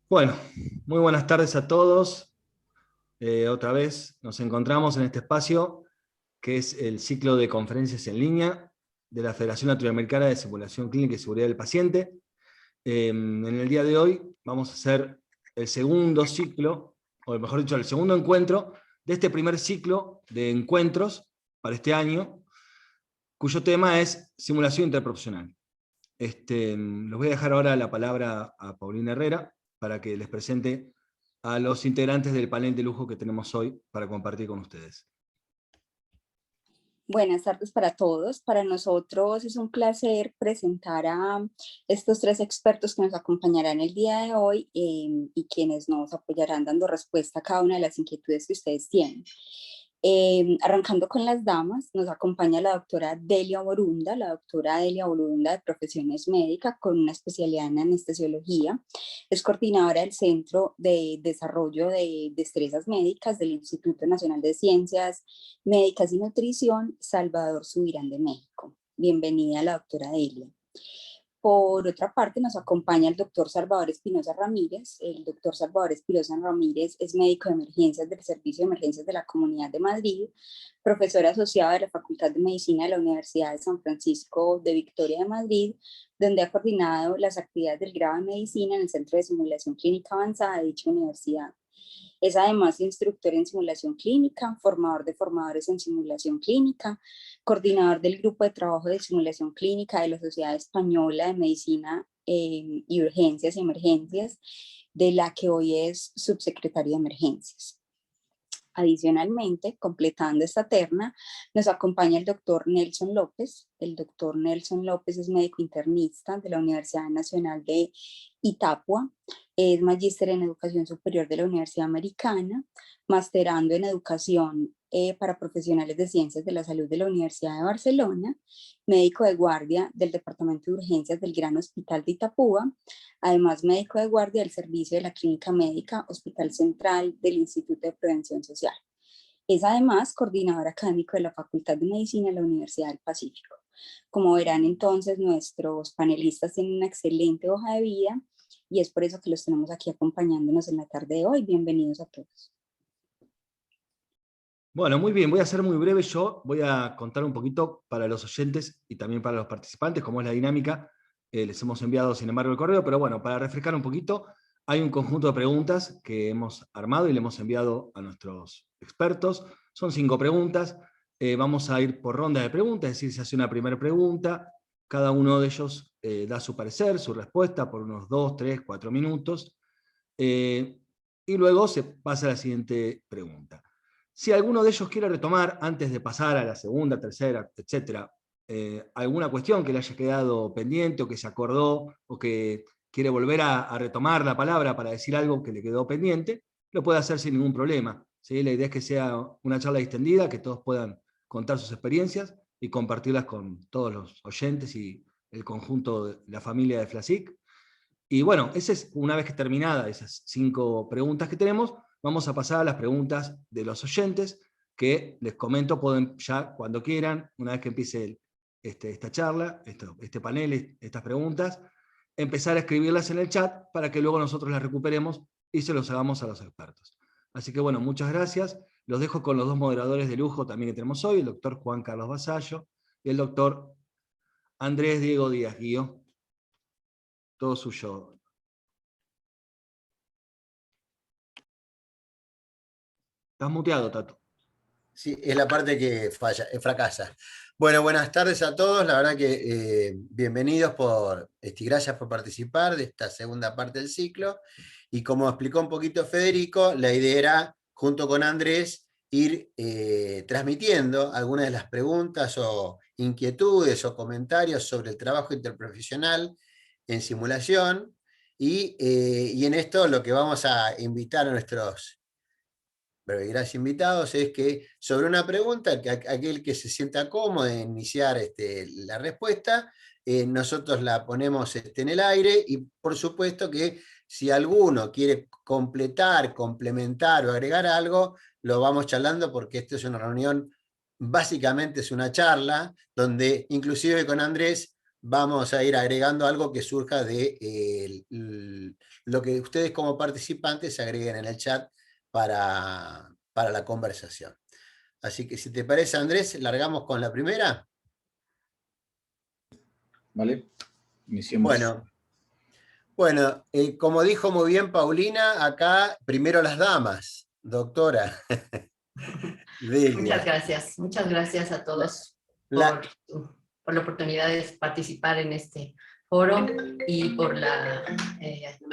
Bueno, muy buenas tardes a todos. Otra vez nos encontramos en este espacio que es el ciclo de conferencias en línea de la Federación Latinoamericana de Simulación Clínica y Seguridad del Paciente. En el día de hoy vamos a hacer el segundo ciclo, o mejor dicho, el segundo encuentro de este primer ciclo de encuentros para este año, cuyo tema es simulación interprofesional. Les voy a dejar ahora la palabra a Paulina Herrera para que les presente a los integrantes del panel de lujo que tenemos hoy para compartir con ustedes. Buenas tardes para todos. Para nosotros es un placer presentar a estos tres expertos que nos acompañarán el día de hoy y quienes nos apoyarán dando respuesta a cada una de las inquietudes que ustedes tienen. Arrancando con las damas, nos acompaña la doctora Delia Borunda, de Profesiones Médicas con una especialidad en anestesiología. Es coordinadora del Centro de Desarrollo de Destrezas Médicas del Instituto Nacional de Ciencias Médicas y Nutrición, Salvador Subirán de México. Bienvenida la doctora Delia. Por otra parte, nos acompaña el doctor Salvador Espinosa Ramírez. El doctor Salvador Espinosa Ramírez es médico de emergencias del Servicio de Emergencias de la Comunidad de Madrid, profesor asociado de la Facultad de Medicina de la Universidad de San Francisco de Victoria de Madrid, donde ha coordinado las actividades del grado de Medicina en el Centro de Simulación Clínica Avanzada de dicha universidad. Es además instructor en simulación clínica, formador de formadores en simulación clínica, coordinador del grupo de trabajo de simulación clínica de la Sociedad Española de Medicina y Urgencias y Emergencias, de la que hoy es subsecretario de Emergencias. Adicionalmente, completando esta terna, nos acompaña el doctor Nelson López. El doctor Nelson López es médico internista de la Universidad Nacional de Itapúa, es magíster en educación superior de la Universidad Americana, masterando en educación para profesionales de ciencias de la salud de la Universidad de Barcelona, médico de guardia del Departamento de Urgencias del Gran Hospital de Itapúa, además médico de guardia del servicio de la Clínica Médica Hospital Central del Instituto de Prevención Social. Es además coordinador académico de la Facultad de Medicina de la Universidad del Pacífico. Como verán entonces, nuestros panelistas tienen una excelente hoja de vida y es por eso que los tenemos aquí acompañándonos en la tarde de hoy. Bienvenidos a todos. Bueno, muy bien, voy a ser muy breve. Yo voy a contar un poquito para los oyentes y también para los participantes cómo es la dinámica. Les hemos enviado, sin embargo, el correo, pero bueno, para refrescar un poquito, hay un conjunto de preguntas que hemos armado y le hemos enviado a nuestros expertos. Son 5 preguntas. Vamos a ir por ronda de preguntas, es decir, se hace una primera pregunta, cada uno de ellos da su parecer, su respuesta por unos 2, 3, 4 minutos, y luego se pasa a la siguiente pregunta. Si alguno de ellos quiere retomar, antes de pasar a la segunda, tercera, etcétera, alguna cuestión que le haya quedado pendiente o que se acordó o que quiere volver a retomar la palabra para decir algo que le quedó pendiente, lo puede hacer sin ningún problema. ¿Sí? La idea es que sea una charla distendida, que todos puedan contar sus experiencias y compartirlas con todos los oyentes y el conjunto de la familia de FLASIC. Y bueno, esa es una vez que terminada esas 5 preguntas que tenemos, vamos a pasar a las preguntas de los oyentes, que les comento, pueden ya cuando quieran, una vez que empiece esta charla, este panel, estas preguntas, empezar a escribirlas en el chat para que luego nosotros las recuperemos y se los hagamos a los expertos. Así que bueno, muchas gracias. Los dejo con los 2 moderadores de lujo también que tenemos hoy, el doctor Juan Carlos Vasallo y el doctor Andrés Diego Díaz Guío. Todo suyo. Estás muteado, Tato. Sí, es la parte que falla, fracasa. Bueno, buenas tardes a todos. La verdad que bienvenidos y gracias por participar de esta segunda parte del ciclo. Y como explicó un poquito Federico, la idea era, junto con Andrés, ir transmitiendo algunas de las preguntas o inquietudes o comentarios sobre el trabajo interprofesional en simulación. Y en esto lo que vamos a invitar a nuestros gracias invitados es que sobre una pregunta, aquel que se sienta cómodo en iniciar la respuesta, nosotros la ponemos en el aire y por supuesto que si alguno quiere completar, complementar o agregar algo, lo vamos charlando porque esto es una reunión, básicamente es una charla, donde inclusive con Andrés vamos a ir agregando algo que surja de lo que ustedes como participantes agreguen en el chat para la conversación. Así que si te parece, Andrés, largamos con la primera. Vale, iniciemos. Bueno, como dijo muy bien Paulina, acá primero las damas, doctora. Muchas gracias a todos por la oportunidad de participar en este foro y por la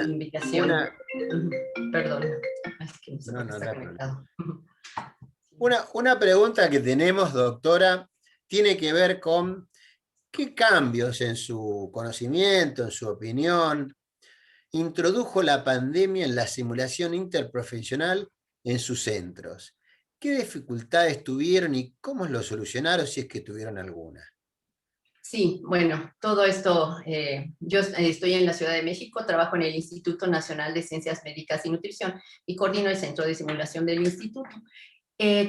invitación. Perdón, es que no sé por qué está conectado. Una pregunta que tenemos, doctora, tiene que ver con qué cambios en su conocimiento, en su opinión, introdujo la pandemia en la simulación interprofesional en sus centros. ¿Qué dificultades tuvieron y cómo lo solucionaron, si es que tuvieron alguna? Sí, bueno, todo esto, yo estoy en la Ciudad de México, trabajo en el Instituto Nacional de Ciencias Médicas y Nutrición y coordino el centro de simulación del instituto.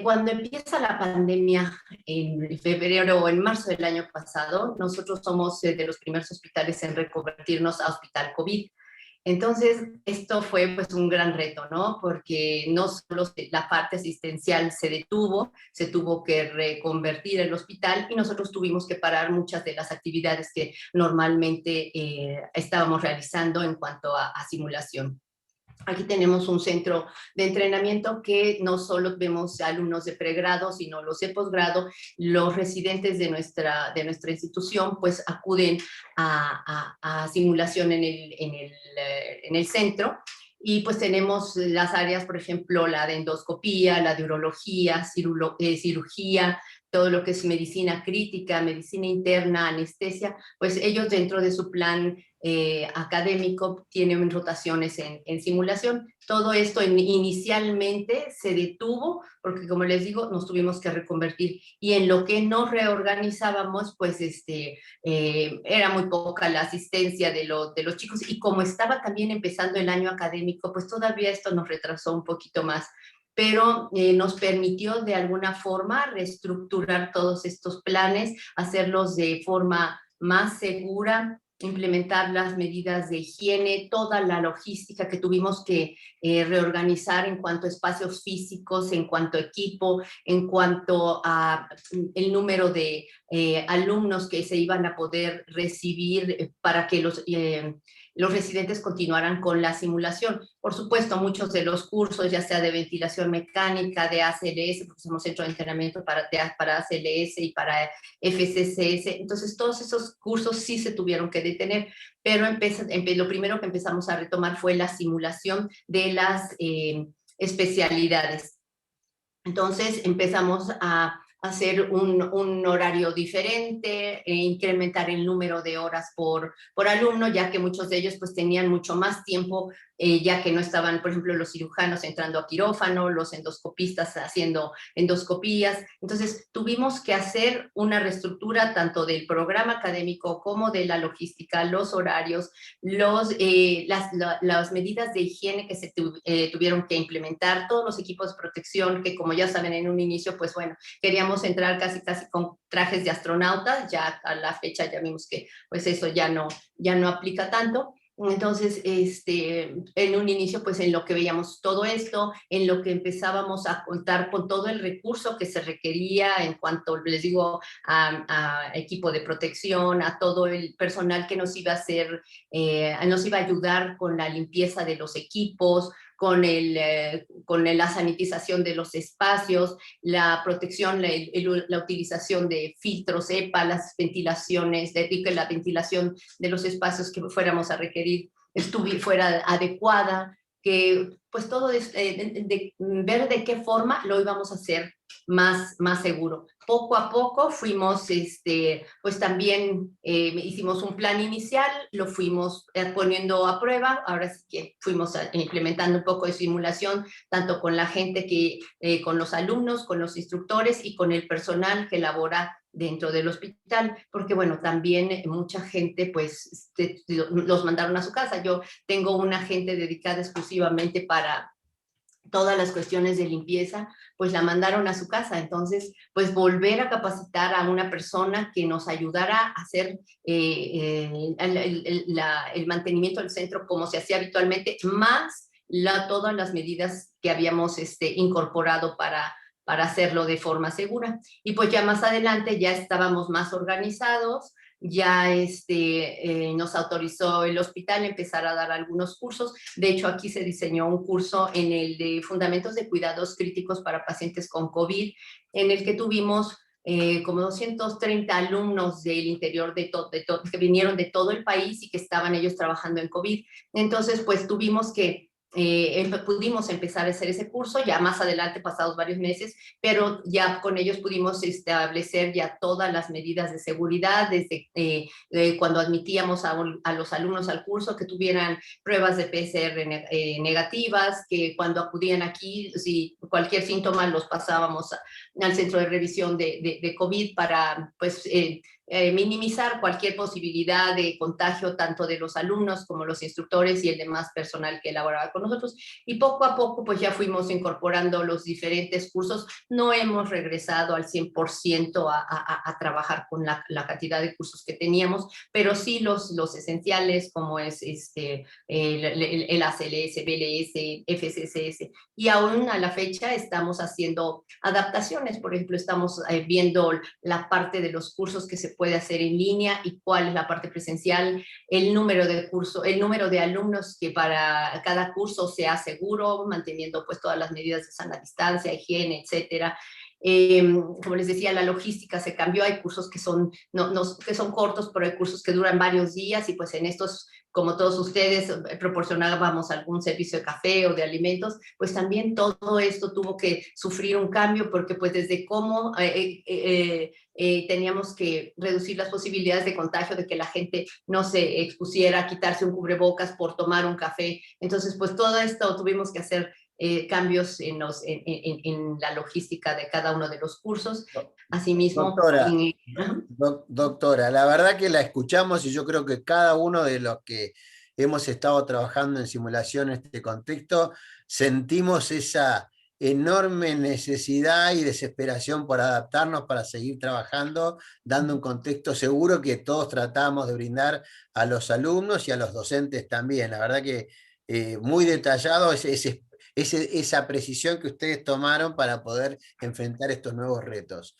Cuando empieza la pandemia en febrero o en marzo del año pasado, nosotros somos de los primeros hospitales en reconvertirnos a hospital COVID. Entonces, esto fue pues un gran reto, ¿no? Porque no solo la parte asistencial se tuvo que reconvertir el hospital y nosotros tuvimos que parar muchas de las actividades que normalmente estábamos realizando en cuanto a simulación. Aquí tenemos un centro de entrenamiento que no solo vemos alumnos de pregrado, sino los de posgrado. Los residentes de nuestra institución pues acuden a simulación en el centro. Y pues tenemos las áreas, por ejemplo, la de endoscopía, la de urología, cirugía, todo lo que es medicina crítica, medicina interna, anestesia, pues ellos dentro de su plan académico tienen rotaciones en simulación. Todo esto inicialmente se detuvo porque, como les digo, nos tuvimos que reconvertir y en lo que nos reorganizábamos, pues era muy poca la asistencia de los chicos y como estaba también empezando el año académico, pues todavía esto nos retrasó un poquito más, pero nos permitió de alguna forma reestructurar todos estos planes, hacerlos de forma más segura, implementar las medidas de higiene, toda la logística que tuvimos que reorganizar en cuanto a espacios físicos, en cuanto a equipo, en cuanto a el número de alumnos que se iban a poder recibir para que los residentes continuaran con la simulación. Por supuesto, muchos de los cursos, ya sea de ventilación mecánica, de ACLS, porque somos centro de entrenamiento para ACLS y para FCCS, entonces todos esos cursos sí se tuvieron que detener, pero lo primero que empezamos a retomar fue la simulación de las especialidades. Entonces empezamos a hacer un horario diferente, incrementar el número de horas por alumno, ya que muchos de ellos pues tenían mucho más tiempo, ya que no estaban, por ejemplo, los cirujanos entrando a quirófano, los endoscopistas haciendo endoscopías. Entonces tuvimos que hacer una reestructura tanto del programa académico como de la logística, los horarios, las medidas de higiene que se tuvieron que implementar, todos los equipos de protección que, como ya saben, en un inicio, pues bueno, queríamos entrar casi con trajes de astronautas, ya a la fecha ya vimos que pues eso ya no aplica tanto. Entonces, en un inicio, pues en lo que veíamos todo esto, en lo que empezábamos a contar con todo el recurso que se requería en cuanto, les digo, a equipo de protección, a todo el personal que nos iba a hacer, nos iba a ayudar con la limpieza de los equipos, con la sanitización de los espacios, la protección, la utilización de filtros EPA, las ventilaciones, la ventilación de los espacios que fuéramos a requerir fuera adecuada, que pues todo de ver de qué forma lo íbamos a hacer más seguro. Poco a poco fuimos, pues también hicimos un plan inicial, lo fuimos poniendo a prueba, ahora sí que fuimos implementando un poco de simulación, tanto con la gente con los alumnos, con los instructores y con el personal que labora dentro del hospital, porque bueno, también mucha gente pues los mandaron a su casa. Yo tengo una gente dedicada exclusivamente para todas las cuestiones de limpieza, pues la mandaron a su casa. Entonces, pues volver a capacitar a una persona que nos ayudara a hacer el mantenimiento del centro como se hacía habitualmente, más todas las medidas que habíamos incorporado para hacerlo de forma segura. Y pues ya más adelante ya estábamos más organizados, ya nos autorizó el hospital a empezar a dar algunos cursos. De hecho, aquí se diseñó un curso en el de Fundamentos de Cuidados Críticos para Pacientes con COVID, en el que tuvimos como 230 alumnos del interior que vinieron de todo el país y que estaban ellos trabajando en COVID. Entonces, pues tuvimos que pudimos empezar a hacer ese curso, ya más adelante, pasados varios meses, pero ya con ellos pudimos establecer ya todas las medidas de seguridad, desde cuando admitíamos a los alumnos al curso, que tuvieran pruebas de PCR negativas, que cuando acudían aquí, si cualquier síntoma los pasábamos al centro de revisión de COVID para, pues, minimizar cualquier posibilidad de contagio tanto de los alumnos como los instructores y el demás personal que elaboraba con nosotros. Y poco a poco pues ya fuimos incorporando los diferentes cursos. No hemos regresado al 100% a trabajar con la cantidad de cursos que teníamos, pero sí los esenciales, como es el ACLS, BLS, FSSS, y aún a la fecha estamos haciendo adaptaciones. Por ejemplo, estamos viendo la parte de los cursos que se puede hacer en línea y cuál es la parte presencial, el número de alumnos que para cada curso sea seguro, manteniendo pues todas las medidas de sana distancia, higiene, etcétera. Como les decía, la logística se cambió, hay cursos que son cortos, pero hay cursos que duran varios días, y pues en estos, como todos ustedes, proporcionábamos algún servicio de café o de alimentos, pues también todo esto tuvo que sufrir un cambio, porque pues desde cómo teníamos que reducir las posibilidades de contagio, de que la gente no se expusiera a quitarse un cubrebocas por tomar un café. Entonces, pues todo esto tuvimos que hacer cambios en la logística de cada uno de los cursos. Asimismo, doctora, la verdad que la escuchamos y yo creo que cada uno de los que hemos estado trabajando en simulación en este contexto, sentimos esa enorme necesidad y desesperación por adaptarnos para seguir trabajando, dando un contexto seguro que todos tratamos de brindar a los alumnos y a los docentes también. La verdad que muy detallado esa precisión que ustedes tomaron para poder enfrentar estos nuevos retos.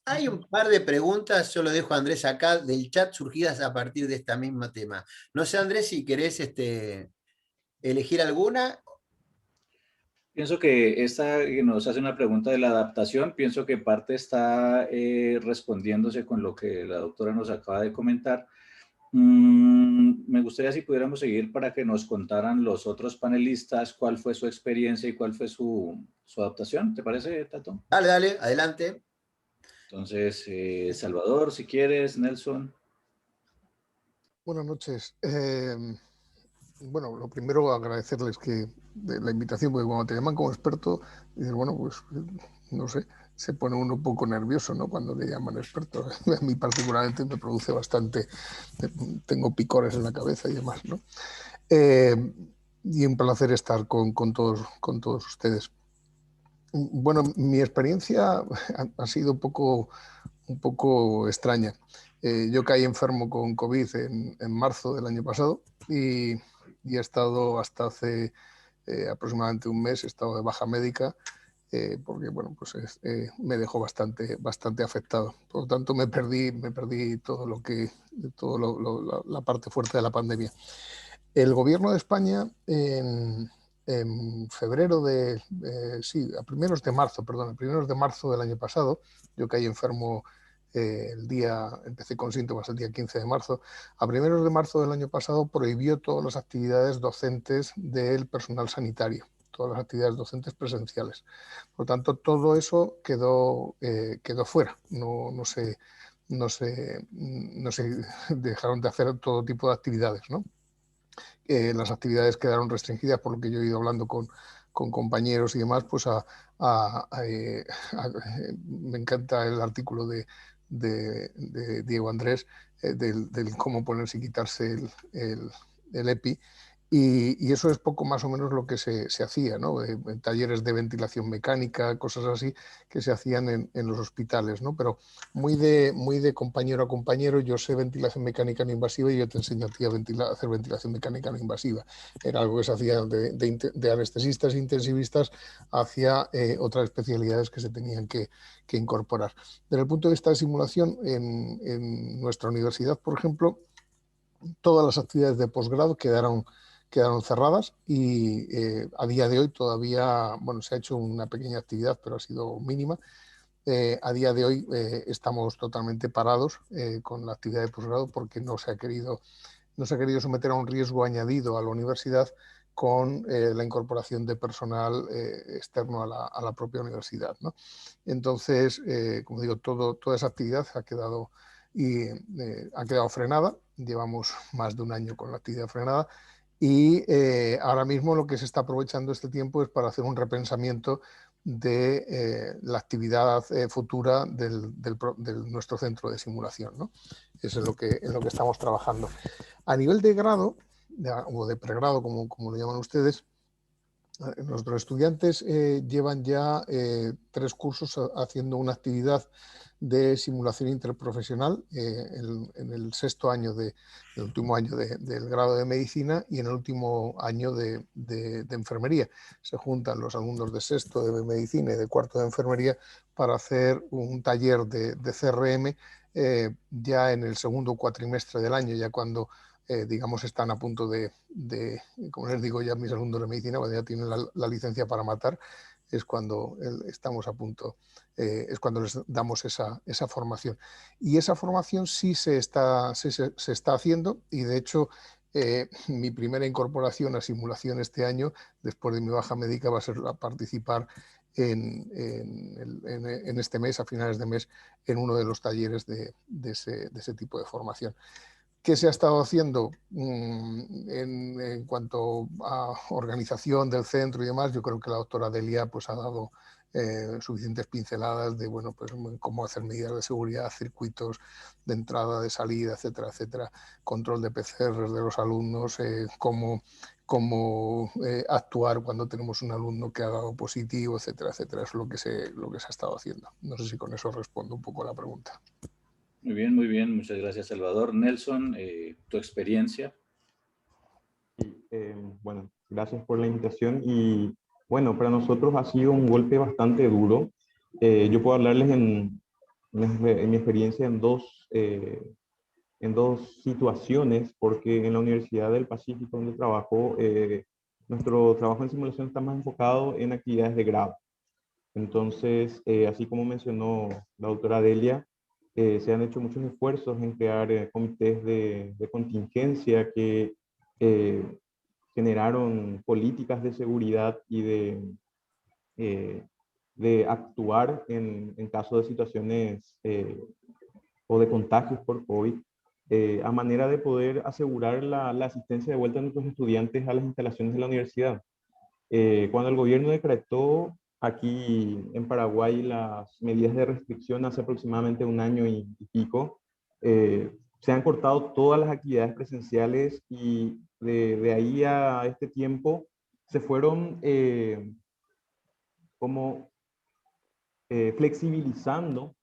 Hay un par de preguntas, yo lo dejo a Andrés acá, del chat surgidas a partir de este mismo tema. No sé, Andrés, si querés elegir alguna. Pienso que esta que nos hace una pregunta de la adaptación, pienso que parte está respondiéndose con lo que la doctora nos acaba de comentar. Me gustaría si pudiéramos seguir para que nos contaran los otros panelistas cuál fue su experiencia y cuál fue su adaptación. ¿Te parece, Tato? Dale, dale, adelante. Entonces, Salvador, si quieres, Nelson. Buenas noches. Bueno, lo primero agradecerles la invitación, porque cuando te llaman como experto, dices, bueno, pues no sé, se pone uno un poco nervioso, ¿no? Cuando le llaman experto. A mí particularmente me produce bastante, tengo picores en la cabeza y demás, ¿no? Y un placer estar con todos ustedes. Bueno, mi experiencia ha sido un poco extraña. Yo caí enfermo con COVID en marzo del año pasado y he estado hasta hace aproximadamente un mes, he estado de baja médica porque bueno, pues me dejó bastante afectado. Por lo tanto, me perdí todo la parte fuerte de la pandemia. El gobierno de España en febrero a primeros de marzo del año pasado, yo caí enfermo empecé con síntomas el día 15 de marzo, a primeros de marzo del año pasado prohibió todas las actividades docentes del personal sanitario, todas las actividades docentes presenciales. Por lo tanto, todo eso quedó fuera, no se dejaron de hacer todo tipo de actividades, ¿no? Las actividades quedaron restringidas, por lo que yo he ido hablando con compañeros y demás, pues me encanta el artículo de Diego Andrés del cómo ponerse y quitarse el EPI, Y eso es poco más o menos lo que se hacía, ¿no? En talleres de ventilación mecánica, cosas así que se hacían en los hospitales, ¿no? Pero muy de compañero a compañero, yo sé ventilación mecánica no invasiva y yo te enseño a ti a hacer ventilación mecánica no invasiva. Era algo que se hacía de anestesistas e intensivistas hacia otras especialidades que se tenían que incorporar. Desde el punto de vista de simulación, en nuestra universidad, por ejemplo, todas las actividades de posgrado quedaron cerradas y a día de hoy todavía, bueno, se ha hecho una pequeña actividad, pero ha sido mínima. A día de hoy estamos totalmente parados con la actividad de posgrado porque no se ha querido someter a un riesgo añadido a la universidad con la incorporación de personal externo a la propia universidad, ¿no? Entonces, como digo, toda esa actividad ha quedado frenada. Llevamos más de un año con la actividad frenada y ahora mismo lo que se está aprovechando este tiempo es para hacer un repensamiento de la actividad futura de nuestro centro de simulación, ¿no? Eso es en lo que estamos trabajando. A nivel de grado, o de pregrado, como lo llaman ustedes, nuestros estudiantes llevan ya 3 cursos haciendo una actividad de simulación interprofesional en el 6º año del último año del grado de medicina y en el último año de enfermería. Se juntan los alumnos de 6º de medicina y de 4º de enfermería para hacer un taller de CRM ya en el 2º cuatrimestre del año, ya cuando digamos, están a punto como les digo ya a mis alumnos de medicina, cuando ya tienen la licencia para matar, es cuando estamos a punto, es cuando les damos esa formación. Y esa formación sí se está haciendo y de hecho mi primera incorporación a simulación este año, después de mi baja médica, va a ser a participar en este mes, a finales de mes, en uno de los talleres de ese tipo de formación. ¿Qué se ha estado haciendo en cuanto a organización del centro y demás? Yo creo que la doctora Delia pues, ha dado suficientes pinceladas de bueno, pues, cómo hacer medidas de seguridad, circuitos de entrada, de salida, etcétera, etcétera, control de PCR de los alumnos, cómo actuar cuando tenemos un alumno que ha dado positivo, etcétera, etcétera. Eso es lo que se ha estado haciendo. No sé si con eso respondo un poco a la pregunta. Muy bien, muchas gracias, Salvador. Nelson, tu experiencia. Sí, bueno, gracias por la invitación y bueno, para nosotros ha sido un golpe bastante duro. Yo puedo hablarles en mi experiencia en dos situaciones, porque en la Universidad del Pacífico donde trabajo, nuestro trabajo en simulación está más enfocado en actividades de grado. Entonces, así como mencionó la doctora Delia, se han hecho muchos esfuerzos en crear comités de contingencia que generaron políticas de seguridad y de actuar en caso de situaciones o de contagios por COVID, a manera de poder asegurar la asistencia de vuelta de nuestros estudiantes a las instalaciones de la universidad. Cuando el gobierno decretó aquí en Paraguay las medidas de restricción hace aproximadamente un año y pico, se han cortado todas las actividades presenciales y de ahí a este tiempo se fueron como flexibilizando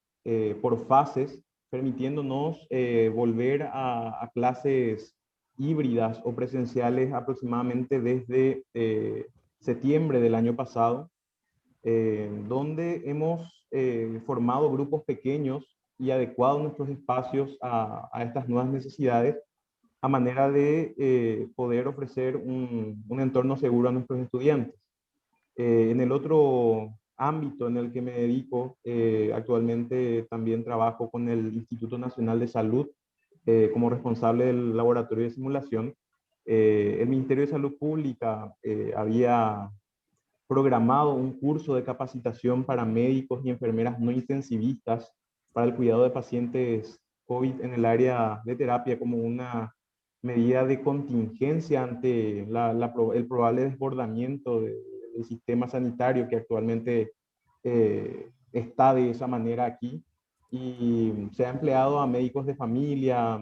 por fases, permitiéndonos volver a clases híbridas o presenciales aproximadamente desde septiembre del año pasado, donde hemos formado grupos pequeños y adecuado nuestros espacios a estas nuevas necesidades, a manera de poder ofrecer un entorno seguro a nuestros estudiantes. En el otro ámbito en el que me dedico, actualmente también trabajo con el Instituto Nacional de Salud como responsable del laboratorio de simulación. El Ministerio de Salud Pública había programado un curso de capacitación para médicos y enfermeras no intensivistas para el cuidado de pacientes COVID en el área de terapia como una medida de contingencia ante el probable desbordamiento del sistema sanitario que actualmente está de esa manera aquí. Y se ha empleado a médicos de familia,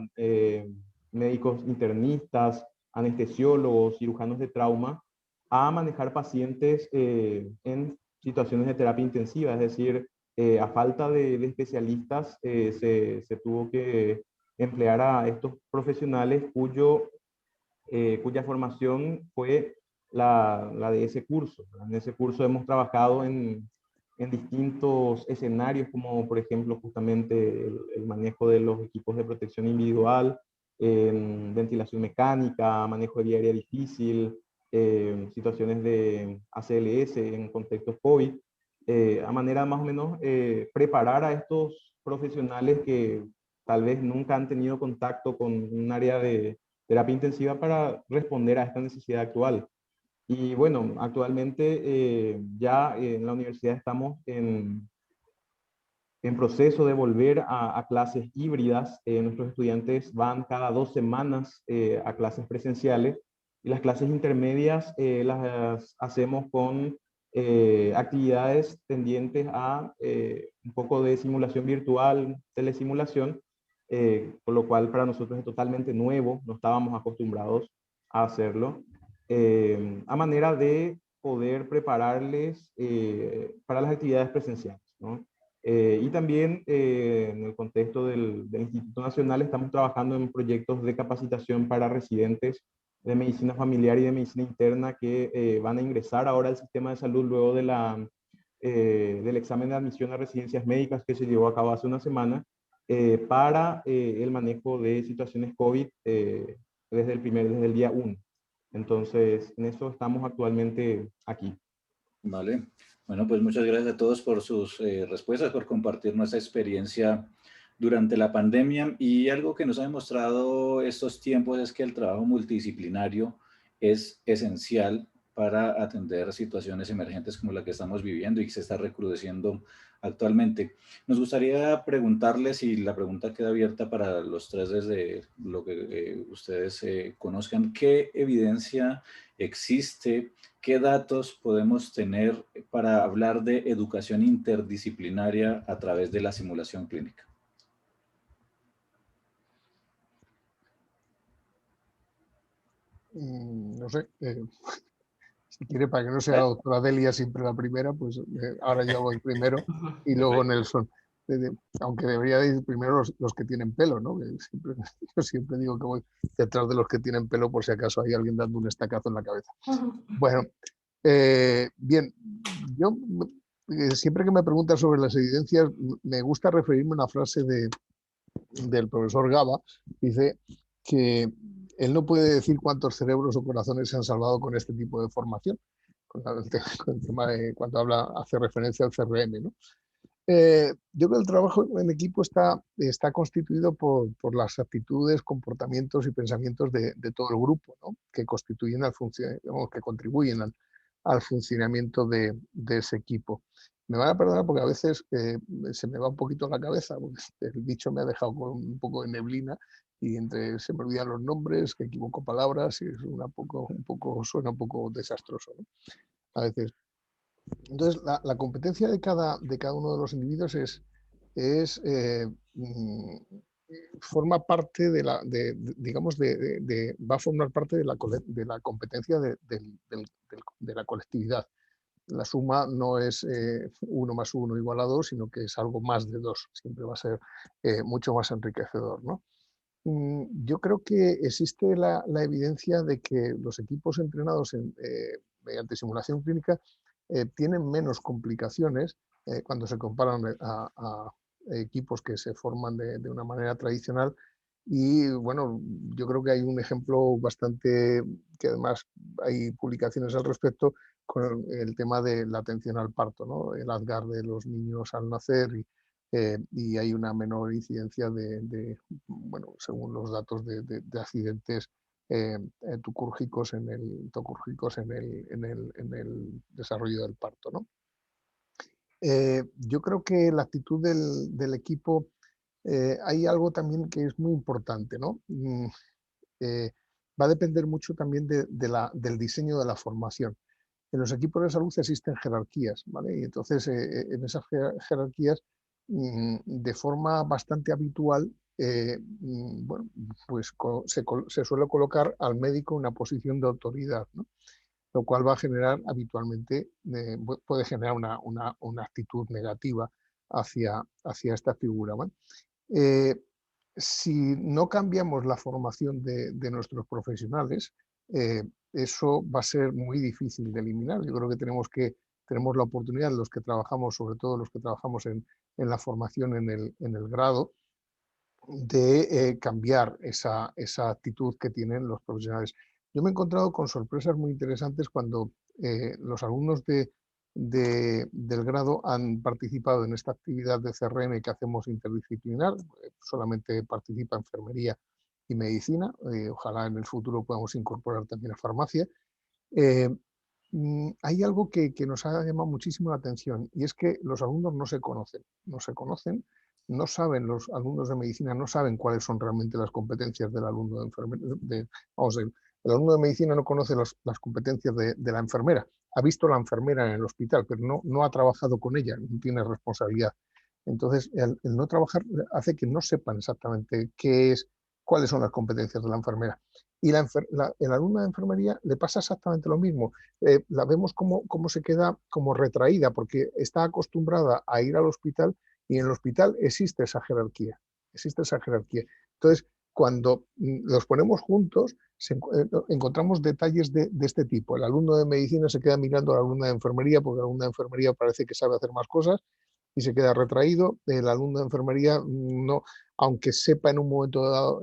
médicos internistas, anestesiólogos, cirujanos de trauma, a manejar pacientes en situaciones de terapia intensiva, es decir, a falta de especialistas se tuvo que emplear a estos profesionales cuya formación fue la de ese curso. En ese curso hemos trabajado en distintos escenarios, como por ejemplo justamente el manejo de los equipos de protección individual, ventilación mecánica, manejo de vía aérea difícil, situaciones de ACLS en contextos COVID, a manera más o menos preparar a estos profesionales que tal vez nunca han tenido contacto con un área de terapia intensiva para responder a esta necesidad actual. Y bueno, actualmente ya en la universidad estamos en proceso de volver a clases híbridas. Nuestros estudiantes van cada 2 semanas a clases presenciales y las clases intermedias las hacemos con actividades tendientes a un poco de simulación virtual, telesimulación, por lo cual para nosotros es totalmente nuevo, no estábamos acostumbrados a hacerlo, a manera de poder prepararles para las actividades presenciales, ¿no? Y también en el contexto del Instituto Nacional estamos trabajando en proyectos de capacitación para residentes de medicina familiar y de medicina interna que van a ingresar ahora al sistema de salud luego de del examen de admisión a residencias médicas que se llevó a cabo hace una semana para el manejo de situaciones COVID desde el día 1. Entonces, en eso estamos actualmente aquí. Vale. Bueno, pues muchas gracias a todos por sus respuestas, por compartir nuestra experiencia durante la pandemia. Y algo que nos ha demostrado estos tiempos es que el trabajo multidisciplinario es esencial para atender situaciones emergentes como la que estamos viviendo y que se está recrudeciendo actualmente. Nos gustaría preguntarles, y la pregunta queda abierta para los tres desde lo que ustedes conozcan, ¿qué evidencia existe? ¿Qué datos podemos tener para hablar de educación interdisciplinaria a través de la simulación clínica? No sé, si quiere, para que no sea la doctora Delia siempre la primera, pues ahora yo voy primero y luego Nelson. Aunque debería ir primero los que tienen pelo, ¿no? Yo siempre digo que voy detrás de los que tienen pelo por si acaso hay alguien dando un estacazo en la cabeza. Bueno, bien, yo siempre que me preguntan sobre las evidencias me gusta referirme a una frase del profesor Gaba. Dice que él no puede decir cuántos cerebros o corazones se han salvado con este tipo de formación, con el tema de cuando hace referencia al CRM, ¿no? Yo creo que el trabajo en equipo está constituido por las actitudes, comportamientos y pensamientos de todo el grupo, ¿no? Que constituyen que contribuyen al funcionamiento de ese equipo. Me van a perdonar porque a veces se me va un poquito la cabeza, porque el dicho me ha dejado con un poco de neblina y se me olvidan los nombres, que equivoco palabras y es suena un poco desastroso, ¿no? A veces. Entonces, la competencia de cada uno de los individuos forma parte va a formar parte de la competencia de la colectividad. La suma no es 1 más 1 igual a 2, sino que es algo más de 2. Siempre va a ser mucho más enriquecedor, ¿no? Yo creo que existe la evidencia de que los equipos entrenados mediante simulación clínica tienen menos complicaciones cuando se comparan a equipos que se forman de una manera tradicional. Y bueno, yo creo que hay un ejemplo bastante, que además hay publicaciones al respecto, con el tema de la atención al parto, ¿no? El ADGAR de los niños al nacer y hay una menor incidencia bueno, según los datos de accidentes tocúrgicos en el desarrollo del parto, ¿no? Yo creo que la actitud del equipo, hay algo también que es muy importante, ¿no? Va a depender mucho también del diseño de la formación. En los equipos de salud existen jerarquías, ¿vale? Y entonces en esas jerarquías, de forma bastante habitual, bueno, pues se suele colocar al médico en una posición de autoridad, ¿no? Lo cual va a generar habitualmente, puede generar una actitud negativa hacia esta figura, ¿no? Si no cambiamos la formación de nuestros profesionales, eso va a ser muy difícil de eliminar. Yo creo que tenemos la oportunidad, los que trabajamos, sobre todo los que trabajamos en la formación en el grado, de cambiar esa actitud que tienen los profesionales. Yo me he encontrado con sorpresas muy interesantes cuando los alumnos del grado han participado en esta actividad de CRM que hacemos interdisciplinar. Solamente participa enfermería y medicina. Ojalá en el futuro podamos incorporar también a farmacia. Hay algo que nos ha llamado muchísimo la atención, y es que los alumnos no se conocen, no saben, los alumnos de medicina no saben cuáles son realmente las competencias del alumno de enfermería. El alumno de medicina no conoce las competencias de la enfermera. Ha visto a la enfermera en el hospital, pero no ha trabajado con ella, no tiene responsabilidad. Entonces, el no trabajar hace que no sepan exactamente cuáles son las competencias de la enfermera. Y el alumno de enfermería le pasa exactamente lo mismo. La vemos como se queda como retraída, porque está acostumbrada a ir al hospital, y en el hospital existe esa jerarquía. Entonces, cuando los ponemos juntos, encontramos detalles de este tipo. El alumno de medicina se queda mirando al alumno de enfermería, porque el alumno de enfermería parece que sabe hacer más cosas, y se queda retraído. El alumno de enfermería, no, aunque sepa en un momento dado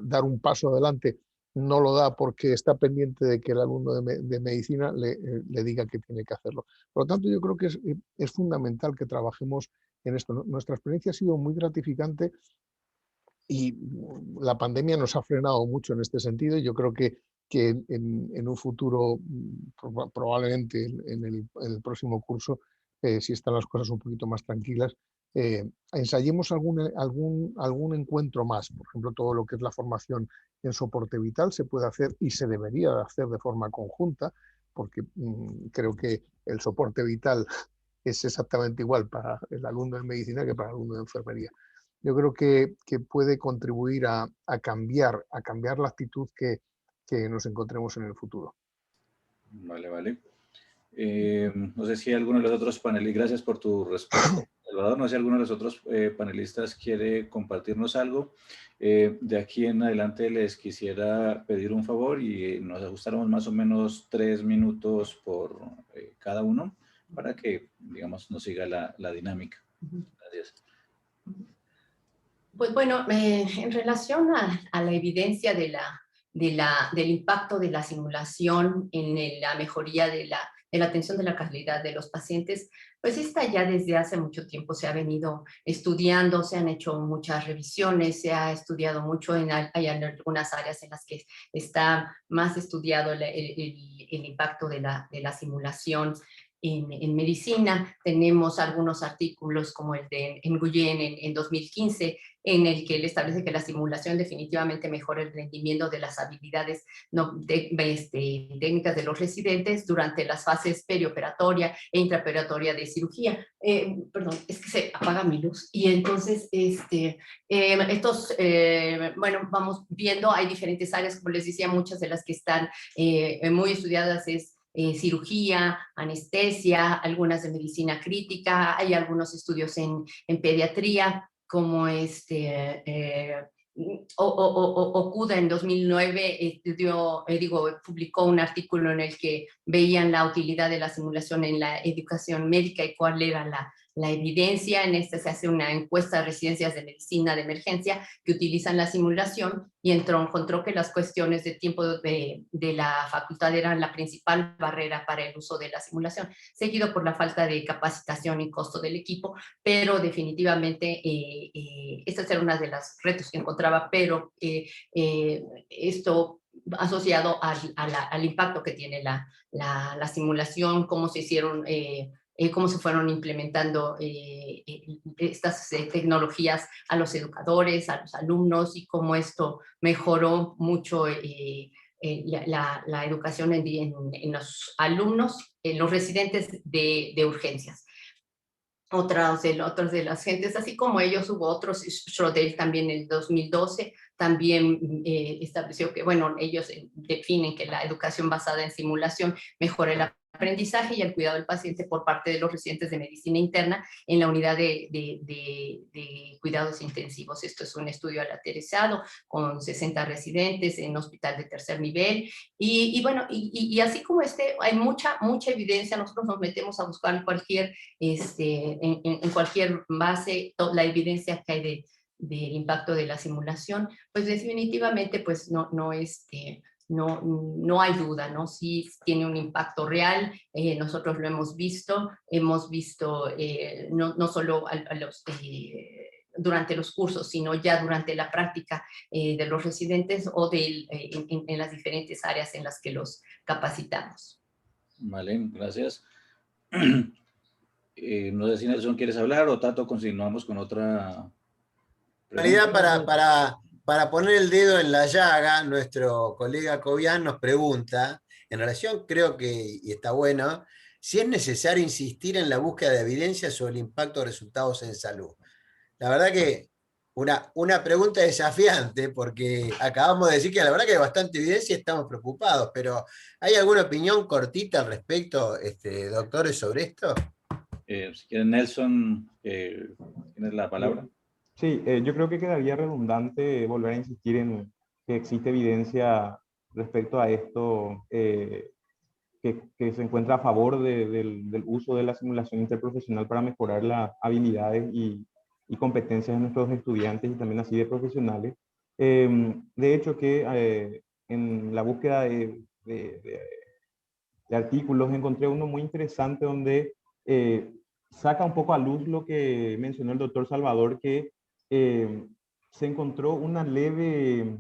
dar un paso adelante, no lo da porque está pendiente de que el alumno de medicina le diga que tiene que hacerlo. Por lo tanto, yo creo que es fundamental que trabajemos en esto. Nuestra experiencia ha sido muy gratificante, y la pandemia nos ha frenado mucho en este sentido. Yo creo que en un futuro, probablemente en el próximo curso, si están las cosas un poquito más tranquilas, ensayemos algún encuentro más. Por ejemplo, todo lo que es la formación en soporte vital se puede hacer y se debería hacer de forma conjunta, porque creo que el soporte vital es exactamente igual para el alumno de medicina que para el alumno de enfermería. Yo creo que puede contribuir a cambiar la actitud que nos encontremos en el futuro. Vale. No sé si alguno de los otros panelistas, gracias por tu respuesta, Salvador, no sé si alguno de los otros panelistas quiere compartirnos algo. De aquí en adelante les quisiera pedir un favor, y nos ajustáramos más o menos 3 minutos por cada uno, para que, digamos, nos siga la dinámica. Gracias. Pues bueno, en relación a la evidencia del impacto de la simulación en la mejoría de la atención de la calidad de los pacientes, pues esta ya desde hace mucho tiempo se ha venido estudiando, se han hecho muchas revisiones, se ha estudiado mucho, hay algunas áreas en las que está más estudiado el impacto de la simulación. En medicina tenemos algunos artículos como el de Nguyen en 2015, en el que él establece que la simulación definitivamente mejora el rendimiento de las habilidades técnicas de los residentes durante las fases perioperatoria e intraoperatoria de cirugía. Perdón, es que se apaga mi luz. Y entonces, bueno, vamos viendo, hay diferentes áreas, como les decía, muchas de las que están muy estudiadas es cirugía, anestesia, algunas de medicina crítica, hay algunos estudios en pediatría, como Okuda en 2009 publicó un artículo en el que veían la utilidad de la simulación en la educación médica y cuál era la evidencia. En esta se hace una encuesta de residencias de medicina de emergencia que utilizan la simulación, y encontró que las cuestiones de tiempo de la facultad eran la principal barrera para el uso de la simulación, seguido por la falta de capacitación y costo del equipo, pero definitivamente esta era una de las retos que encontraba, pero esto asociado al impacto que tiene la simulación, cómo se hicieron cómo se fueron implementando estas tecnologías a los educadores, a los alumnos, y cómo esto mejoró mucho la educación en los alumnos, en los residentes de urgencias. otros de las gentes, así como ellos hubo otros. Schrodel también en el 2012 también estableció que, bueno, ellos definen que la educación basada en simulación mejora el aprendizaje y el cuidado del paciente por parte de los residentes de medicina interna en la unidad de cuidados intensivos. Esto es un estudio alaterizado con 60 residentes en hospital de tercer nivel. Y bueno, y así como hay mucha evidencia. Nosotros nos metemos a buscar cualquier, en cualquier base, la evidencia que hay del impacto de la simulación, pues definitivamente pues no hay duda, ¿no? Sí tiene un impacto real. Nosotros lo hemos visto no solo durante los cursos, sino ya durante la práctica de los residentes o en las diferentes áreas en las que los capacitamos. Vale, gracias. No sé si Nelson quieres hablar o Tato, continuamos con otra pregunta. En realidad, para poner el dedo en la llaga, nuestro colega Cobian nos pregunta, en relación, creo que, y está bueno, si es necesario insistir en la búsqueda de evidencia sobre el impacto de resultados en salud. La verdad que una pregunta desafiante, porque acabamos de decir que la verdad que hay bastante evidencia y estamos preocupados, pero ¿hay alguna opinión cortita al respecto, doctores, sobre esto? Si quieren, Nelson, tienes la palabra. Sí, yo creo que quedaría redundante volver a insistir en que existe evidencia respecto a esto que se encuentra a favor del uso de la simulación interprofesional para mejorar las habilidades y competencias de nuestros estudiantes y también así de profesionales. De hecho, que en la búsqueda de artículos encontré uno muy interesante donde saca un poco a luz lo que mencionó el doctor Salvador, que se encontró una leve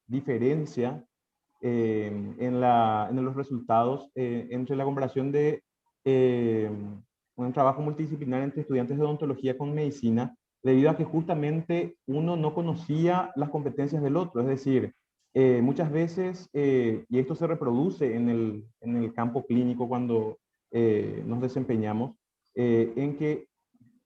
diferencia en los resultados entre la comparación de un trabajo multidisciplinar entre estudiantes de odontología con medicina, debido a que justamente uno no conocía las competencias del otro. Es decir, muchas veces, y esto se reproduce en el campo clínico cuando nos desempeñamos, en que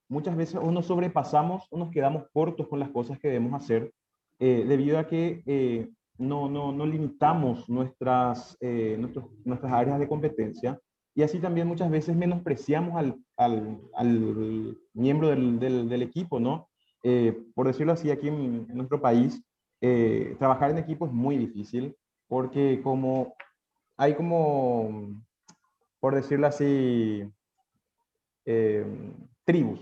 muchas veces o nos sobrepasamos o nos quedamos cortos con las cosas que debemos hacer, debido a que no limitamos nuestras áreas de competencia, y así también muchas veces menospreciamos al miembro del equipo, ¿no? Por decirlo así, aquí en nuestro país, trabajar en equipo es muy difícil, porque hay como, por decirlo así, tribus,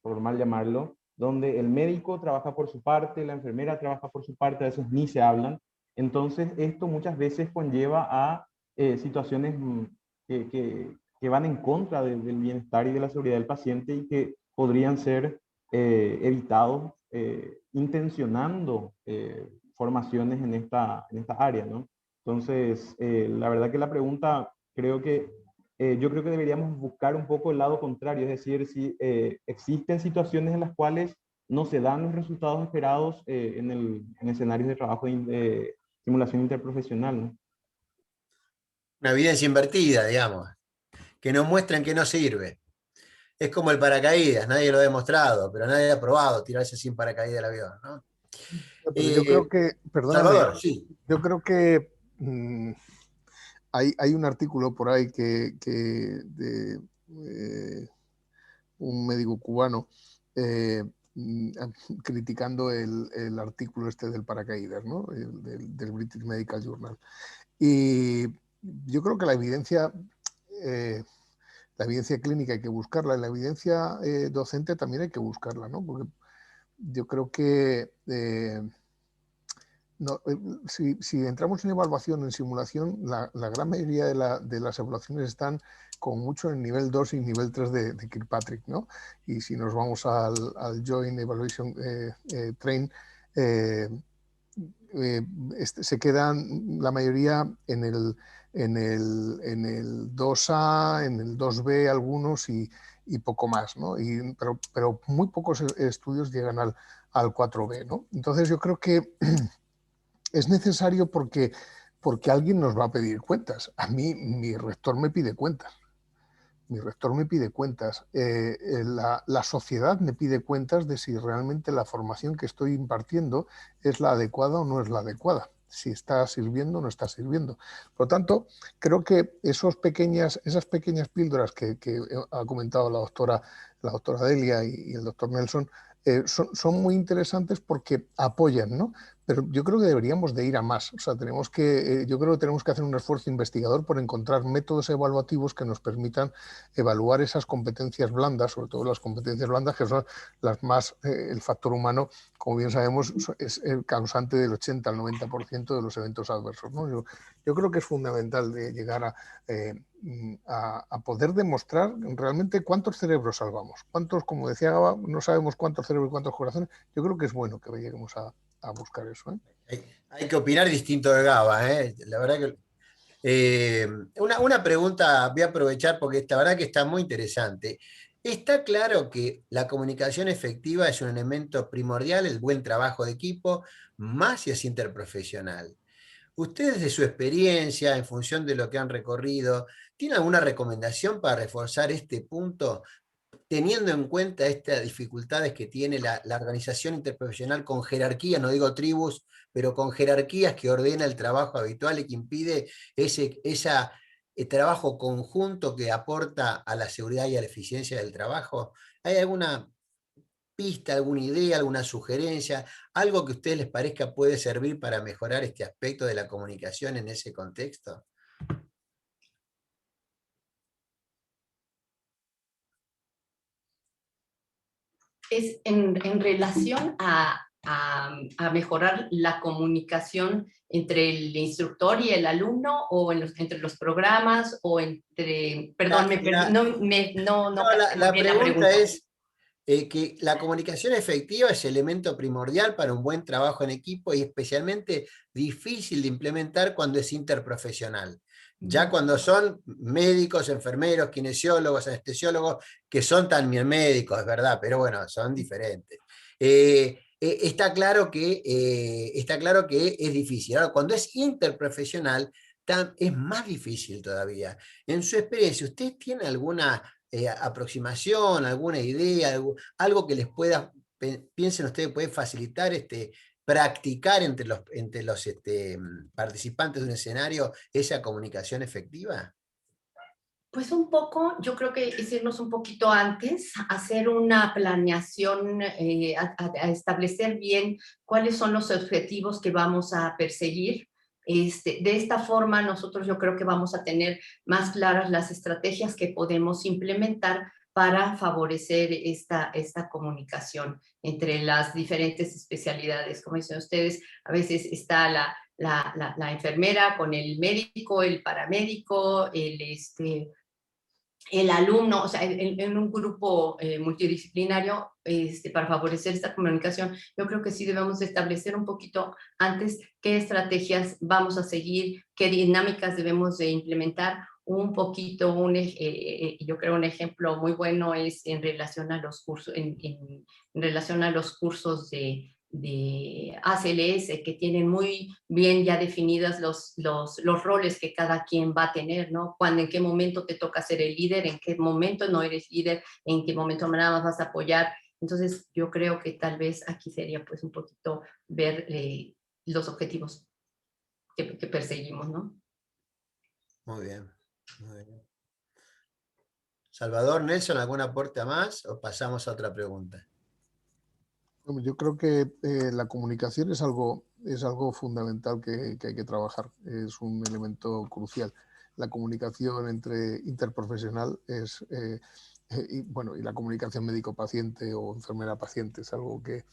por mal llamarlo, donde el médico trabaja por su parte, la enfermera trabaja por su parte, a veces ni se hablan. Entonces, esto muchas veces conlleva a situaciones que van en contra del bienestar y de la seguridad del paciente, y que podrían ser evitados intencionando formaciones en esta área, ¿no? Entonces, la verdad que la pregunta, yo creo que deberíamos buscar un poco el lado contrario, es decir, si existen situaciones en las cuales no se dan los resultados esperados en escenarios de trabajo de simulación interprofesional, ¿no? Una evidencia invertida, digamos, que nos muestran que no sirve. Es como el paracaídas, nadie lo ha demostrado, pero nadie ha probado tirarse sin paracaídas del avión, ¿no? Pero yo creo que, perdóname, Salvador, sí. yo creo que hay un artículo por ahí de un médico cubano criticando el artículo este del paracaídas, ¿no? Del British Medical Journal. Y yo creo que la evidencia clínica hay que buscarla, y la evidencia docente también hay que buscarla, ¿no? Porque yo creo que si entramos en evaluación, en simulación, la gran mayoría de las evaluaciones están con mucho en nivel 2 y nivel 3 de Kirkpatrick, ¿no? Y si nos vamos al Joint Evaluation Train, se quedan la mayoría en el 2A, en el 2B algunos y poco más, ¿no? Pero muy pocos estudios llegan al 4B, ¿no? Entonces yo creo que es necesario porque alguien nos va a pedir cuentas. A mí mi rector me pide cuentas. mi rector me pide cuentas, la sociedad me pide cuentas de si realmente la formación que estoy impartiendo es la adecuada o no es la adecuada, si está sirviendo o no está sirviendo. Por lo tanto, creo que esas pequeñas píldoras que ha comentado la doctora Delia y el doctor Nelson son muy interesantes porque apoyan, ¿no? Pero yo creo que deberíamos de ir a más. O sea, yo creo que tenemos que hacer un esfuerzo investigador por encontrar métodos evaluativos que nos permitan evaluar esas competencias blandas, sobre todo las competencias blandas, que son las más, el factor humano, como bien sabemos, es el causante del 80 al 90% de los eventos adversos, ¿no? Yo creo que es fundamental llegar a poder demostrar realmente cuántos cerebros salvamos. Cuántos, como decía Gaba, no sabemos cuántos cerebros y cuántos corazones. Yo creo que es bueno que lleguemos a buscar eso. Hay que opinar distinto de Gaba, ¿eh? La verdad que... una pregunta voy a aprovechar porque la verdad que está muy interesante. Está claro que la comunicación efectiva es un elemento primordial, el buen trabajo de equipo, más si es interprofesional. Ustedes de su experiencia, en función de lo que han recorrido, ¿tienen alguna recomendación para reforzar este punto, teniendo en cuenta estas dificultades que tiene la organización interprofesional con jerarquía, no digo tribus, pero con jerarquías que ordena el trabajo habitual y que impide ese trabajo conjunto que aporta a la seguridad y a la eficiencia del trabajo? ¿Hay alguna pista, alguna idea, alguna sugerencia, algo que a ustedes les parezca puede servir para mejorar este aspecto de la comunicación en ese contexto? Es en relación a mejorar la comunicación entre el instructor y el alumno, o entre los programas, o entre... Perdón, la pregunta es que la comunicación efectiva es elemento primordial para un buen trabajo en equipo y especialmente difícil de implementar cuando es interprofesional. Ya cuando son médicos, enfermeros, kinesiólogos, anestesiólogos, que son también médicos, es verdad, pero bueno, son diferentes. Está claro que es difícil. Ahora, cuando es interprofesional, es más difícil todavía. En su experiencia, ¿usted tiene alguna aproximación, alguna idea, algo que les pueda, piensen ustedes, puede facilitar practicar entre los participantes de un escenario esa comunicación efectiva? Pues un poco, yo creo que es irnos un poquito antes, hacer una planeación, a establecer bien cuáles son los objetivos que vamos a perseguir. De esta forma, nosotros yo creo que vamos a tener más claras las estrategias que podemos implementar para favorecer esta comunicación entre las diferentes especialidades. Como dicen ustedes, a veces está la enfermera con el médico, el paramédico, el alumno, o sea, en un grupo multidisciplinario, para favorecer esta comunicación, yo creo que sí debemos establecer un poquito antes qué estrategias vamos a seguir, qué dinámicas debemos de implementar. Un poquito, yo creo un ejemplo muy bueno es en relación a los cursos, en relación a los cursos de ACLS, que tienen muy bien ya definidas los roles que cada quien va a tener, ¿no? En qué momento te toca ser el líder, en qué momento no eres líder, en qué momento nada más vas a apoyar. Entonces, yo creo que tal vez aquí sería pues un poquito ver los objetivos que perseguimos, ¿no? Muy bien, muy bien. Salvador, Nelson, ¿algún aporte a más o pasamos a otra pregunta? Yo creo que la comunicación es algo fundamental que hay que trabajar, es un elemento crucial. La comunicación interprofesional y la comunicación médico-paciente o enfermera-paciente es algo que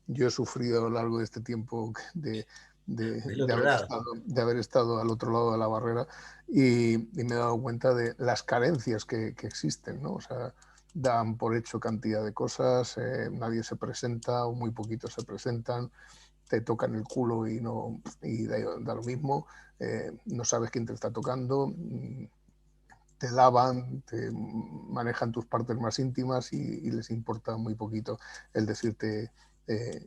yo he sufrido a lo largo de este tiempo de haber estado al otro lado de la barrera y me he dado cuenta de las carencias que existen, ¿no? O sea, dan por hecho cantidad de cosas, nadie se presenta o muy poquitos se presentan, te tocan el culo y da lo mismo, no sabes quién te está tocando, te lavan, te manejan tus partes más íntimas y les importa muy poquito el decirte qué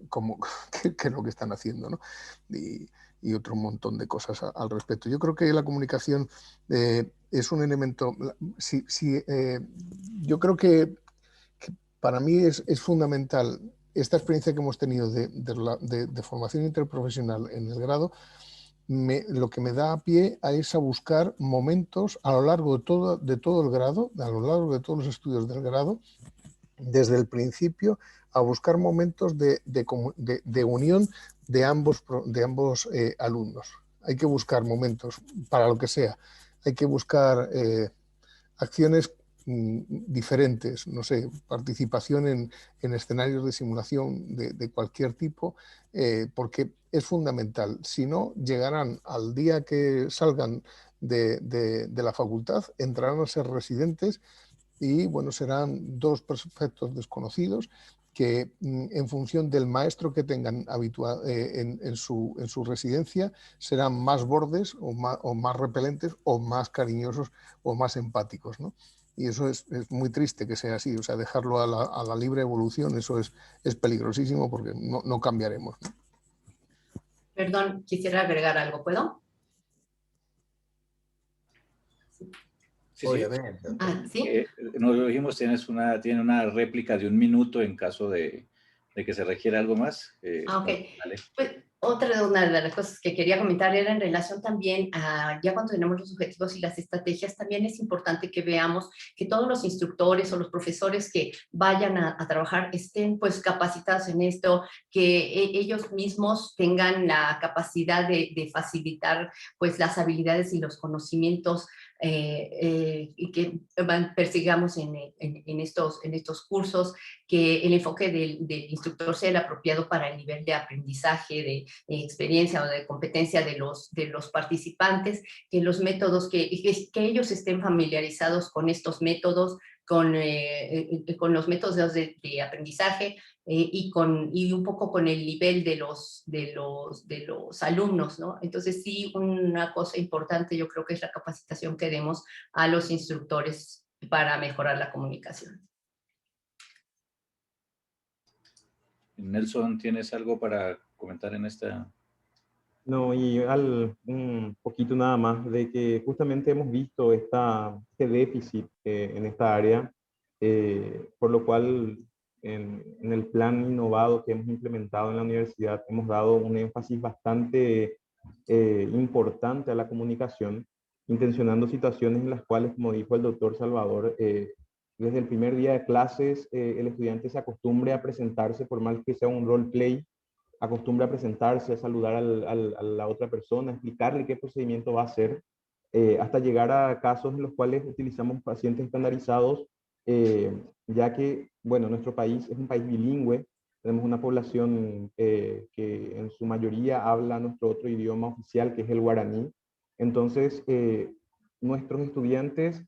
es lo que están haciendo, ¿no? Y otro montón de cosas al respecto. Yo creo que la comunicación es un elemento. Yo creo que para mí es fundamental esta experiencia que hemos tenido de formación interprofesional en el grado. Lo que me da pie es a buscar momentos a lo largo de todo el grado, a lo largo de todos los estudios del grado, desde el principio, a buscar momentos de unión de ambos alumnos. Hay que buscar momentos para lo que sea. Hay que buscar acciones diferentes, no sé, participación en escenarios de simulación de cualquier tipo, porque es fundamental. Si no, llegarán al día que salgan de la facultad, entrarán a ser residentes y, bueno, serán dos perfectos desconocidos que, en función del maestro que tengan en su residencia, serán más bordes o más repelentes o más cariñosos o más empáticos, ¿no? Y eso es muy triste que sea así, o sea, dejarlo a la libre evolución, eso es peligrosísimo porque no cambiaremos, ¿no? Perdón, quisiera agregar algo, ¿puedo? Sí, Obviamente. ¿Sí? Nos lo dijimos, tiene una réplica de 1 minuto en caso de que se requiera algo más. Ok. Vale. Pues, una de las cosas que quería comentar era en relación también a, ya cuando tenemos los objetivos y las estrategias, también es importante que veamos que todos los instructores o los profesores que vayan a trabajar estén pues capacitados en esto, que ellos mismos tengan la capacidad de facilitar pues las habilidades y los conocimientos y que persigamos en estos cursos, que el enfoque del instructor sea el apropiado para el nivel de aprendizaje, de experiencia o de competencia de los participantes, que los métodos, que ellos estén familiarizados con estos métodos, con los métodos de aprendizaje y un poco con el nivel de los alumnos, ¿no? Entonces sí, una cosa importante yo creo que es la capacitación que demos a los instructores para mejorar la comunicación. Nelson, ¿tienes algo para comentar en esta? No, y un poquito nada más de que justamente hemos visto este déficit en esta área, por lo cual en el plan innovado que hemos implementado en la universidad hemos dado un énfasis bastante importante a la comunicación, intencionando situaciones en las cuales, como dijo el doctor Salvador, desde el primer día de clases el estudiante se acostumbre a presentarse, por más que sea un roleplay, acostumbra a presentarse, a saludar a la otra persona, explicarle qué procedimiento va a hacer, hasta llegar a casos en los cuales utilizamos pacientes estandarizados, ya que, bueno, nuestro país es un país bilingüe, tenemos una población que en su mayoría habla nuestro otro idioma oficial, que es el guaraní. Entonces, nuestros estudiantes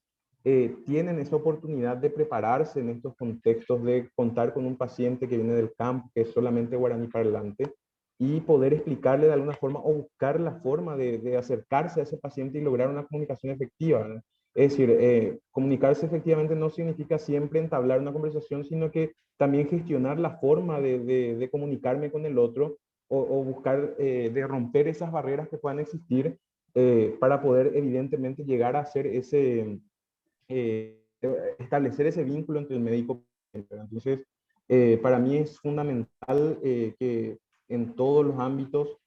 tienen esa oportunidad de prepararse en estos contextos, de contar con un paciente que viene del campo, que es solamente guaraní parlante, y poder explicarle de alguna forma o buscar la forma de acercarse a ese paciente y lograr una comunicación efectiva, ¿no? Es decir, comunicarse efectivamente no significa siempre entablar una conversación, sino que también gestionar la forma de comunicarme con el otro o buscar de romper esas barreras que puedan existir para poder evidentemente llegar a hacer establecer ese vínculo entre el médico y el paciente. Entonces, para mí es fundamental que en todos los ámbitos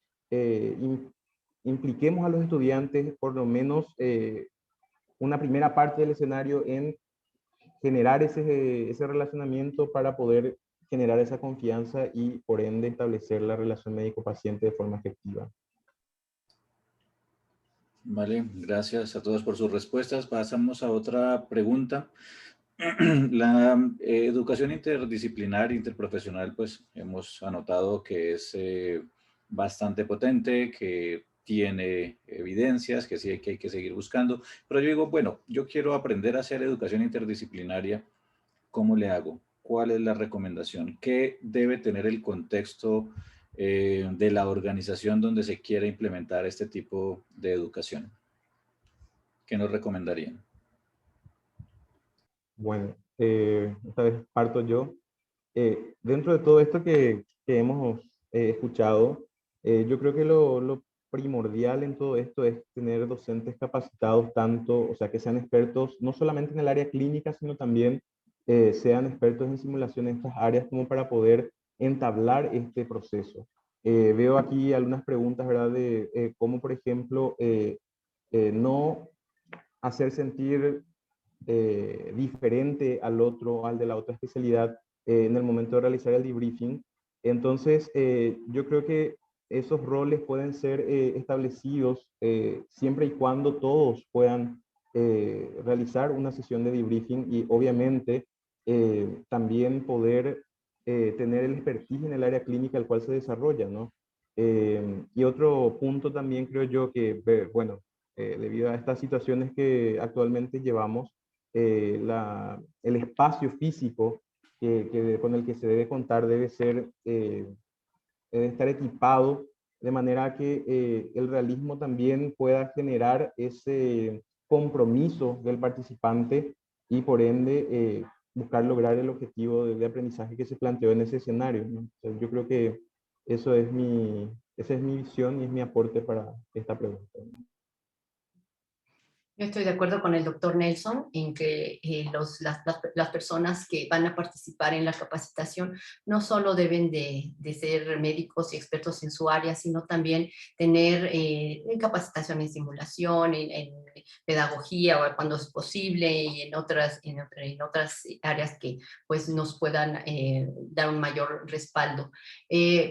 impliquemos a los estudiantes por lo menos una primera parte del escenario en generar ese relacionamiento para poder generar esa confianza y por ende establecer la relación médico-paciente de forma efectiva. Vale, gracias a todos por sus respuestas. Pasamos a otra pregunta. La educación interdisciplinar, interprofesional, pues hemos anotado que es bastante potente, que tiene evidencias, que sí que hay que seguir buscando. Pero yo digo, bueno, yo quiero aprender a hacer educación interdisciplinaria. ¿Cómo le hago? ¿Cuál es la recomendación? ¿Qué debe tener el contexto de la organización donde se quiere implementar este tipo de educación? ¿Qué nos recomendarían? Bueno, esta vez parto yo. Dentro de todo esto que hemos escuchado, yo creo que lo primordial en todo esto es tener docentes capacitados tanto, o sea, que sean expertos no solamente en el área clínica, sino también sean expertos en simulación en estas áreas como para poder entablar este proceso. Veo aquí algunas preguntas, ¿verdad? De cómo, por ejemplo, no hacer sentir diferente al otro, al de la otra especialidad, en el momento de realizar el debriefing. Entonces, yo creo que esos roles pueden ser establecidos siempre y cuando todos puedan realizar una sesión de debriefing y obviamente también poder tener el expertise en el área clínica al cual se desarrolla, ¿no? Y otro punto también creo yo que, bueno, debido a estas situaciones que actualmente llevamos, el espacio físico con el que se debe contar debe ser, debe estar equipado de manera que el realismo también pueda generar ese compromiso del participante y por ende buscar lograr el objetivo de aprendizaje que se planteó en ese escenario, ¿no? Entonces, yo creo que esa es mi visión y es mi aporte para esta pregunta. Yo estoy de acuerdo con el doctor Nelson en que las personas que van a participar en la capacitación no solo deben de ser médicos y expertos en su área, sino también tener capacitación en simulación, en pedagogía o cuando es posible y en otras áreas que pues nos puedan dar un mayor respaldo.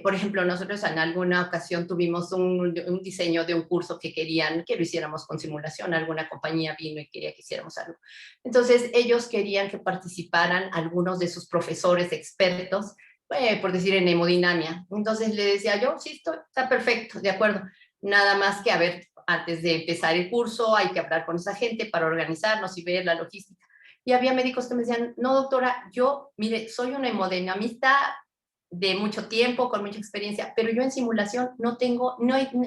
Por ejemplo, nosotros en alguna ocasión tuvimos un diseño de un curso que querían que lo hiciéramos con simulación. Alguna compañía vino y quería que hiciéramos algo. Entonces, ellos querían que participaran algunos de sus profesores expertos, por decir, en hemodinamia. Entonces, le decía yo, sí, está perfecto, de acuerdo. Nada más que, a ver, antes de empezar el curso, hay que hablar con esa gente para organizarnos y ver la logística. Y había médicos que me decían, no, doctora, yo, mire, soy una hemodinamista de mucho tiempo, con mucha experiencia, pero yo en simulación no tengo,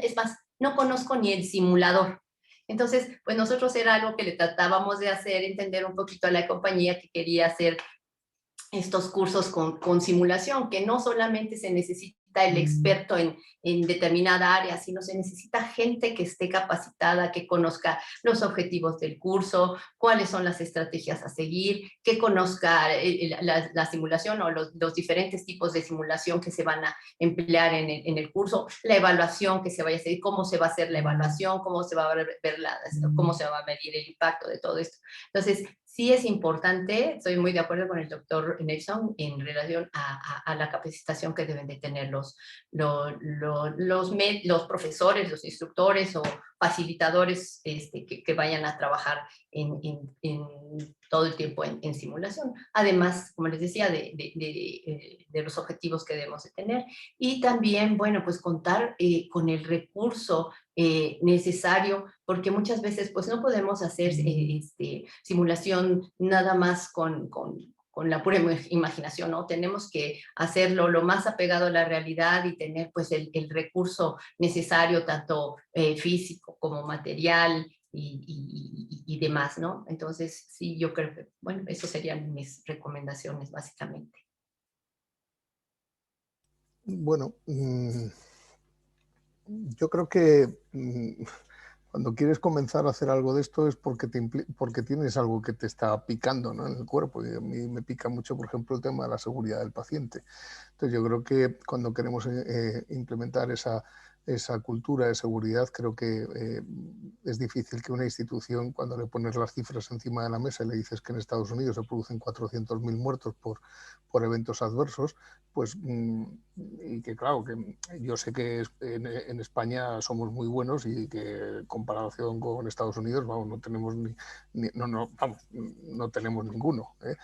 es más, no conozco ni el simulador. Entonces, pues nosotros era algo que le tratábamos de hacer, entender un poquito a la compañía que quería hacer estos cursos con simulación, que no solamente se necesita el experto en determinada área, sino se necesita gente que esté capacitada, que conozca los objetivos del curso, cuáles son las estrategias a seguir, que conozca la simulación o los diferentes tipos de simulación que se van a emplear en el curso, la evaluación que se vaya a hacer, cómo se va a hacer la evaluación, cómo se va a ver cómo se va a medir el impacto de todo esto. Entonces, sí es importante, estoy muy de acuerdo con el doctor Nelson en relación a la capacitación que deben de tener los profesores, los instructores o facilitadores que vayan a trabajar en todo el tiempo en simulación. Además, como les decía, de los objetivos que debemos de tener. Y también, bueno, pues contar con el recurso necesario, porque muchas veces pues no podemos hacer simulación nada más con la pura imaginación, ¿no? Tenemos que hacerlo lo más apegado a la realidad y tener pues el recurso necesario, tanto físico como material y demás, ¿no? Entonces, sí, yo creo que, bueno, esas serían mis recomendaciones básicamente. Bueno, yo creo que cuando quieres comenzar a hacer algo de esto es porque tienes algo que te está picando, ¿no?, en el cuerpo. Y a mí me pica mucho, por ejemplo, el tema de la seguridad del paciente. Entonces yo creo que cuando queremos implementar esa cultura de seguridad, creo que es difícil que una institución, cuando le pones las cifras encima de la mesa y le dices que en Estados Unidos se producen 400.000 muertos por eventos adversos, pues, y que claro, que yo sé que en España somos muy buenos y que en comparación con Estados Unidos, vamos, no tenemos no tenemos ninguno, ¿eh?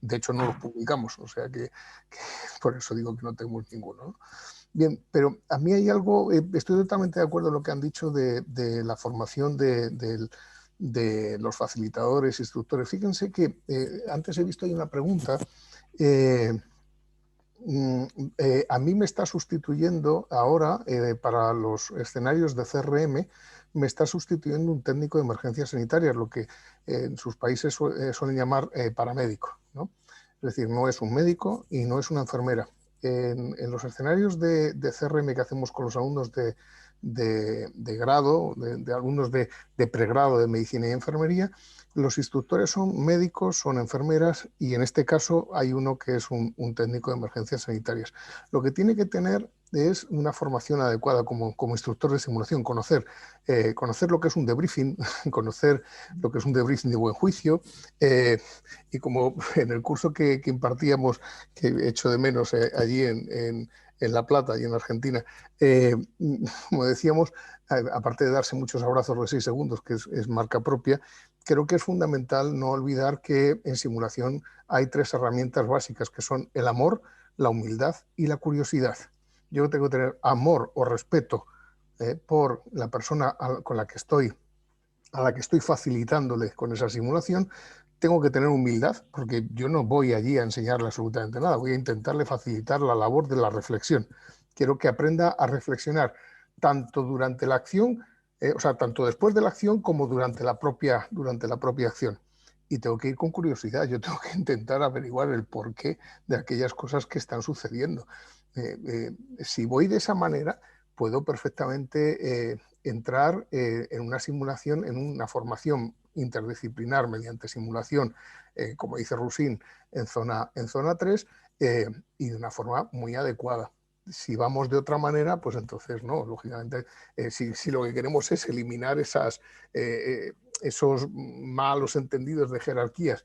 De hecho, no los publicamos, o sea que por eso digo que no tenemos ninguno, ¿no? Bien, pero a mí hay algo, estoy totalmente de acuerdo en lo que han dicho de la formación de los facilitadores, instructores. Fíjense que antes he visto ahí una pregunta. A mí me está sustituyendo ahora, para los escenarios de CRM, me está sustituyendo un técnico de emergencias sanitarias, lo que en sus países suelen llamar paramédico, ¿no? Es decir, no es un médico y no es una enfermera. En los escenarios de CRM que hacemos con los alumnos de de grado, de alumnos de pregrado de medicina y enfermería. Los instructores son médicos, son enfermeras y en este caso hay uno que es un técnico de emergencias sanitarias. Lo que tiene que tener es una formación adecuada como instructor de simulación, conocer lo que es un debriefing, conocer lo que es un debriefing de buen juicio, y como en el curso que impartíamos, que echo de menos allí en La Plata y en Argentina, como decíamos, aparte de darse muchos abrazos de 6 segundos, que es marca propia, creo que es fundamental no olvidar que en simulación hay 3 herramientas básicas, que son el amor, la humildad y la curiosidad. Yo tengo que tener amor o respeto por la persona con la que estoy, a la que estoy facilitándole con esa simulación. Tengo que tener humildad, porque yo no voy allí a enseñarle absolutamente nada, voy a intentarle facilitar la labor de la reflexión. Quiero que aprenda a reflexionar tanto durante la acción, o sea, tanto después de la acción como durante la propia acción. Y tengo que ir con curiosidad, yo tengo que intentar averiguar el porqué de aquellas cosas que están sucediendo. Si voy de esa manera, puedo perfectamente entrar en una simulación, en una formación interdisciplinar mediante simulación, como dice Rusín, en zona 3, y de una forma muy adecuada. Si vamos de otra manera, pues entonces no, lógicamente, si lo que queremos es eliminar esos malos entendidos de jerarquías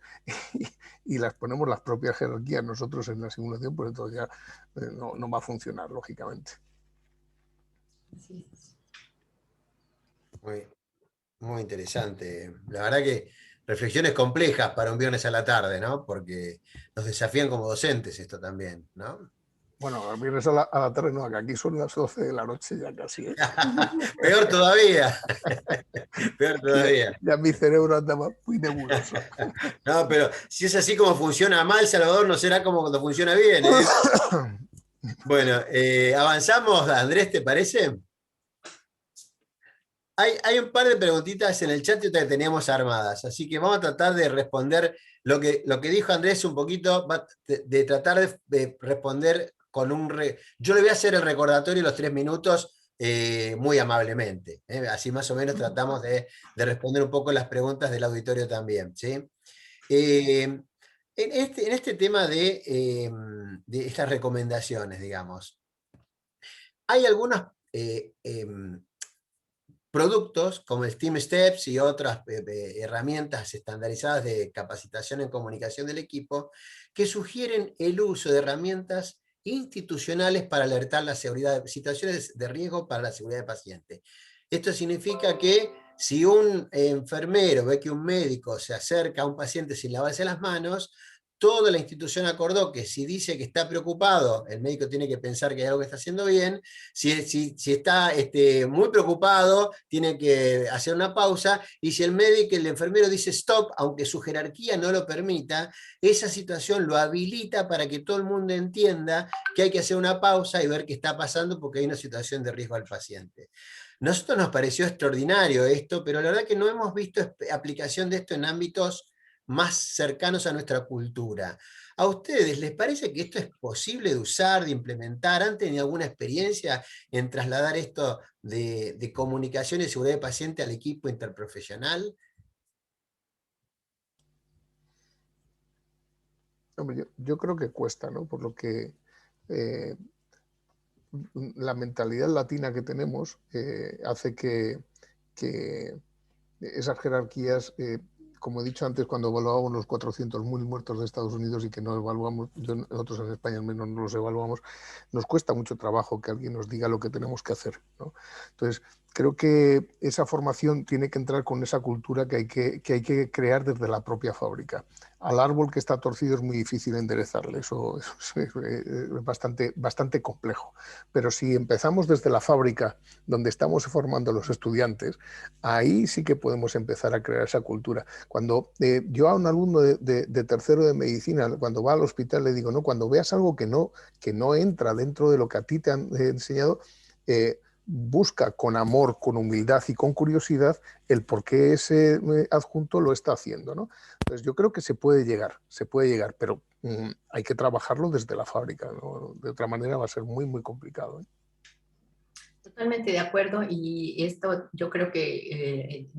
y las ponemos las propias jerarquías nosotros en la simulación, pues entonces ya no va a funcionar, lógicamente. Muy interesante. La verdad que reflexiones complejas para un viernes a la tarde, ¿no? Porque nos desafían como docentes esto también, ¿no? Bueno, el viernes a la tarde no, que aquí son las 12 de la noche ya casi. Peor todavía. Peor todavía. Ya mi cerebro anda muy nebuloso. No, pero si es así como funciona mal, Salvador, no será como cuando funciona bien, ¿eh? Bueno, avanzamos, Andrés, ¿te parece? Hay un par de preguntitas en el chat que teníamos armadas, así que vamos a tratar de responder lo que dijo Andrés un poquito, de tratar de responder con yo le voy a hacer el recordatorio los 3 minutos muy amablemente, así más o menos tratamos de responder un poco las preguntas del auditorio también, ¿sí? En este tema de estas recomendaciones, digamos, hay algunas productos como el Team Steps y otras herramientas estandarizadas de capacitación en comunicación del equipo que sugieren el uso de herramientas institucionales para alertar la seguridad de situaciones de riesgo para la seguridad del paciente. Esto significa que si un enfermero ve que un médico se acerca a un paciente sin lavarse las manos, toda la institución acordó que si dice que está preocupado, el médico tiene que pensar que hay algo que está haciendo bien. Si está muy preocupado, tiene que hacer una pausa. Y si el médico, el enfermero dice stop, aunque su jerarquía no lo permita, esa situación lo habilita para que todo el mundo entienda que hay que hacer una pausa y ver qué está pasando porque hay una situación de riesgo al paciente. Nosotros nos pareció extraordinario esto, pero la verdad que no hemos visto aplicación de esto en ámbitos más cercanos a nuestra cultura. ¿A ustedes les parece que esto es posible de usar, de implementar? ¿Han tenido alguna experiencia en trasladar esto de comunicación y seguridad de paciente al equipo interprofesional? Hombre, yo creo que cuesta, ¿no? Por lo que la mentalidad latina que tenemos hace que esas jerarquías, como he dicho antes, cuando evaluábamos los 400.000 muertos de Estados Unidos y que no evaluamos, nosotros en España al menos no los evaluamos, nos cuesta mucho trabajo que alguien nos diga lo que tenemos que hacer, ¿no? Entonces, creo que esa formación tiene que entrar con esa cultura que hay que crear desde la propia fábrica. Al árbol que está torcido es muy difícil enderezarle, eso es bastante complejo. Pero si empezamos desde la fábrica, donde estamos formando a los estudiantes, ahí sí que podemos empezar a crear esa cultura. Cuando yo a un alumno de tercero de medicina, cuando va al hospital, le digo, no, cuando veas algo que no entra dentro de lo que a ti te han enseñado, busca con amor, con humildad y con curiosidad el por qué ese adjunto lo está haciendo, ¿no? Entonces yo creo que se puede llegar, pero hay que trabajarlo desde la fábrica, ¿no? De otra manera va a ser muy, muy complicado, ¿eh? Totalmente de acuerdo, y esto yo creo que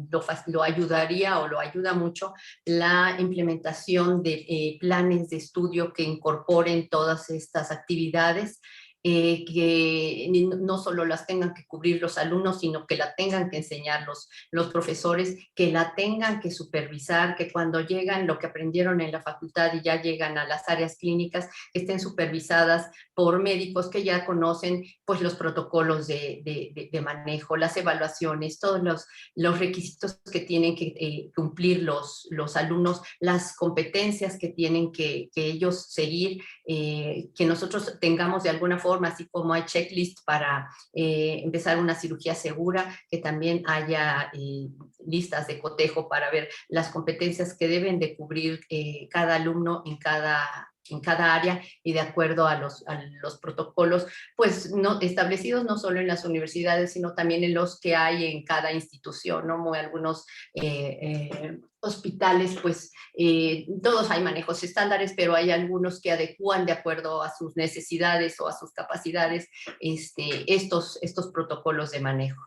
lo ayudaría o lo ayuda mucho la implementación de planes de estudio que incorporen todas estas actividades, que no solo las tengan que cubrir los alumnos, sino que la tengan que enseñar los profesores, que la tengan que supervisar, que cuando llegan lo que aprendieron en la facultad y ya llegan a las áreas clínicas, estén supervisadas por médicos que ya conocen pues los protocolos de manejo, las evaluaciones, todos los requisitos que tienen que cumplir los alumnos, las competencias que tienen que ellos seguir, que nosotros tengamos de alguna forma, así como hay checklist para empezar una cirugía segura, que también haya listas de cotejo para ver las competencias que deben de cubrir cada alumno en cada área y de acuerdo a los protocolos pues establecidos no solo en las universidades, sino también en los que hay en cada institución, ¿no? Como algunos hospitales, pues todos hay manejos estándares, pero hay algunos que adecúan de acuerdo a sus necesidades o a sus capacidades estos protocolos de manejo.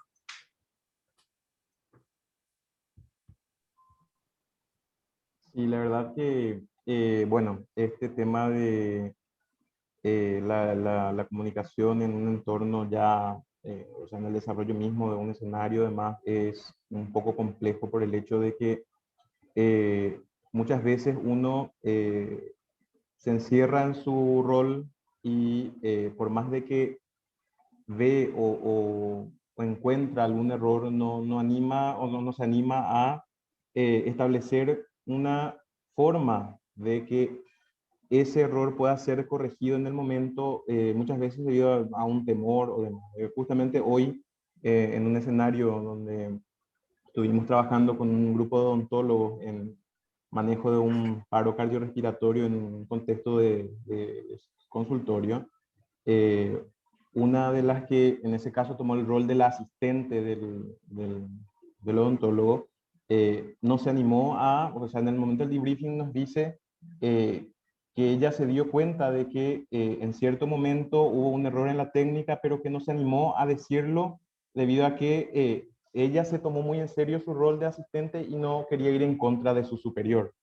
Y la verdad que, bueno, este tema de la comunicación en un entorno ya, o sea, en el desarrollo mismo de un escenario, además, es un poco complejo por el hecho de que muchas veces uno se encierra en su rol y por más de que ve o encuentra algún error, no anima o no se anima a establecer una forma de que ese error pueda ser corregido en el momento, muchas veces debido a un temor o demás. Justamente hoy, en un escenario donde estuvimos trabajando con un grupo de odontólogos en manejo de un paro cardiorrespiratorio en un contexto de consultorio, una de las que en ese caso tomó el rol de la asistente del odontólogo, no se animó o sea, en el momento del debriefing nos dice que ella se dio cuenta de que en cierto momento hubo un error en la técnica, pero que no se animó a decirlo debido a que ella se tomó muy en serio su rol de asistente y no quería ir en contra de su superior.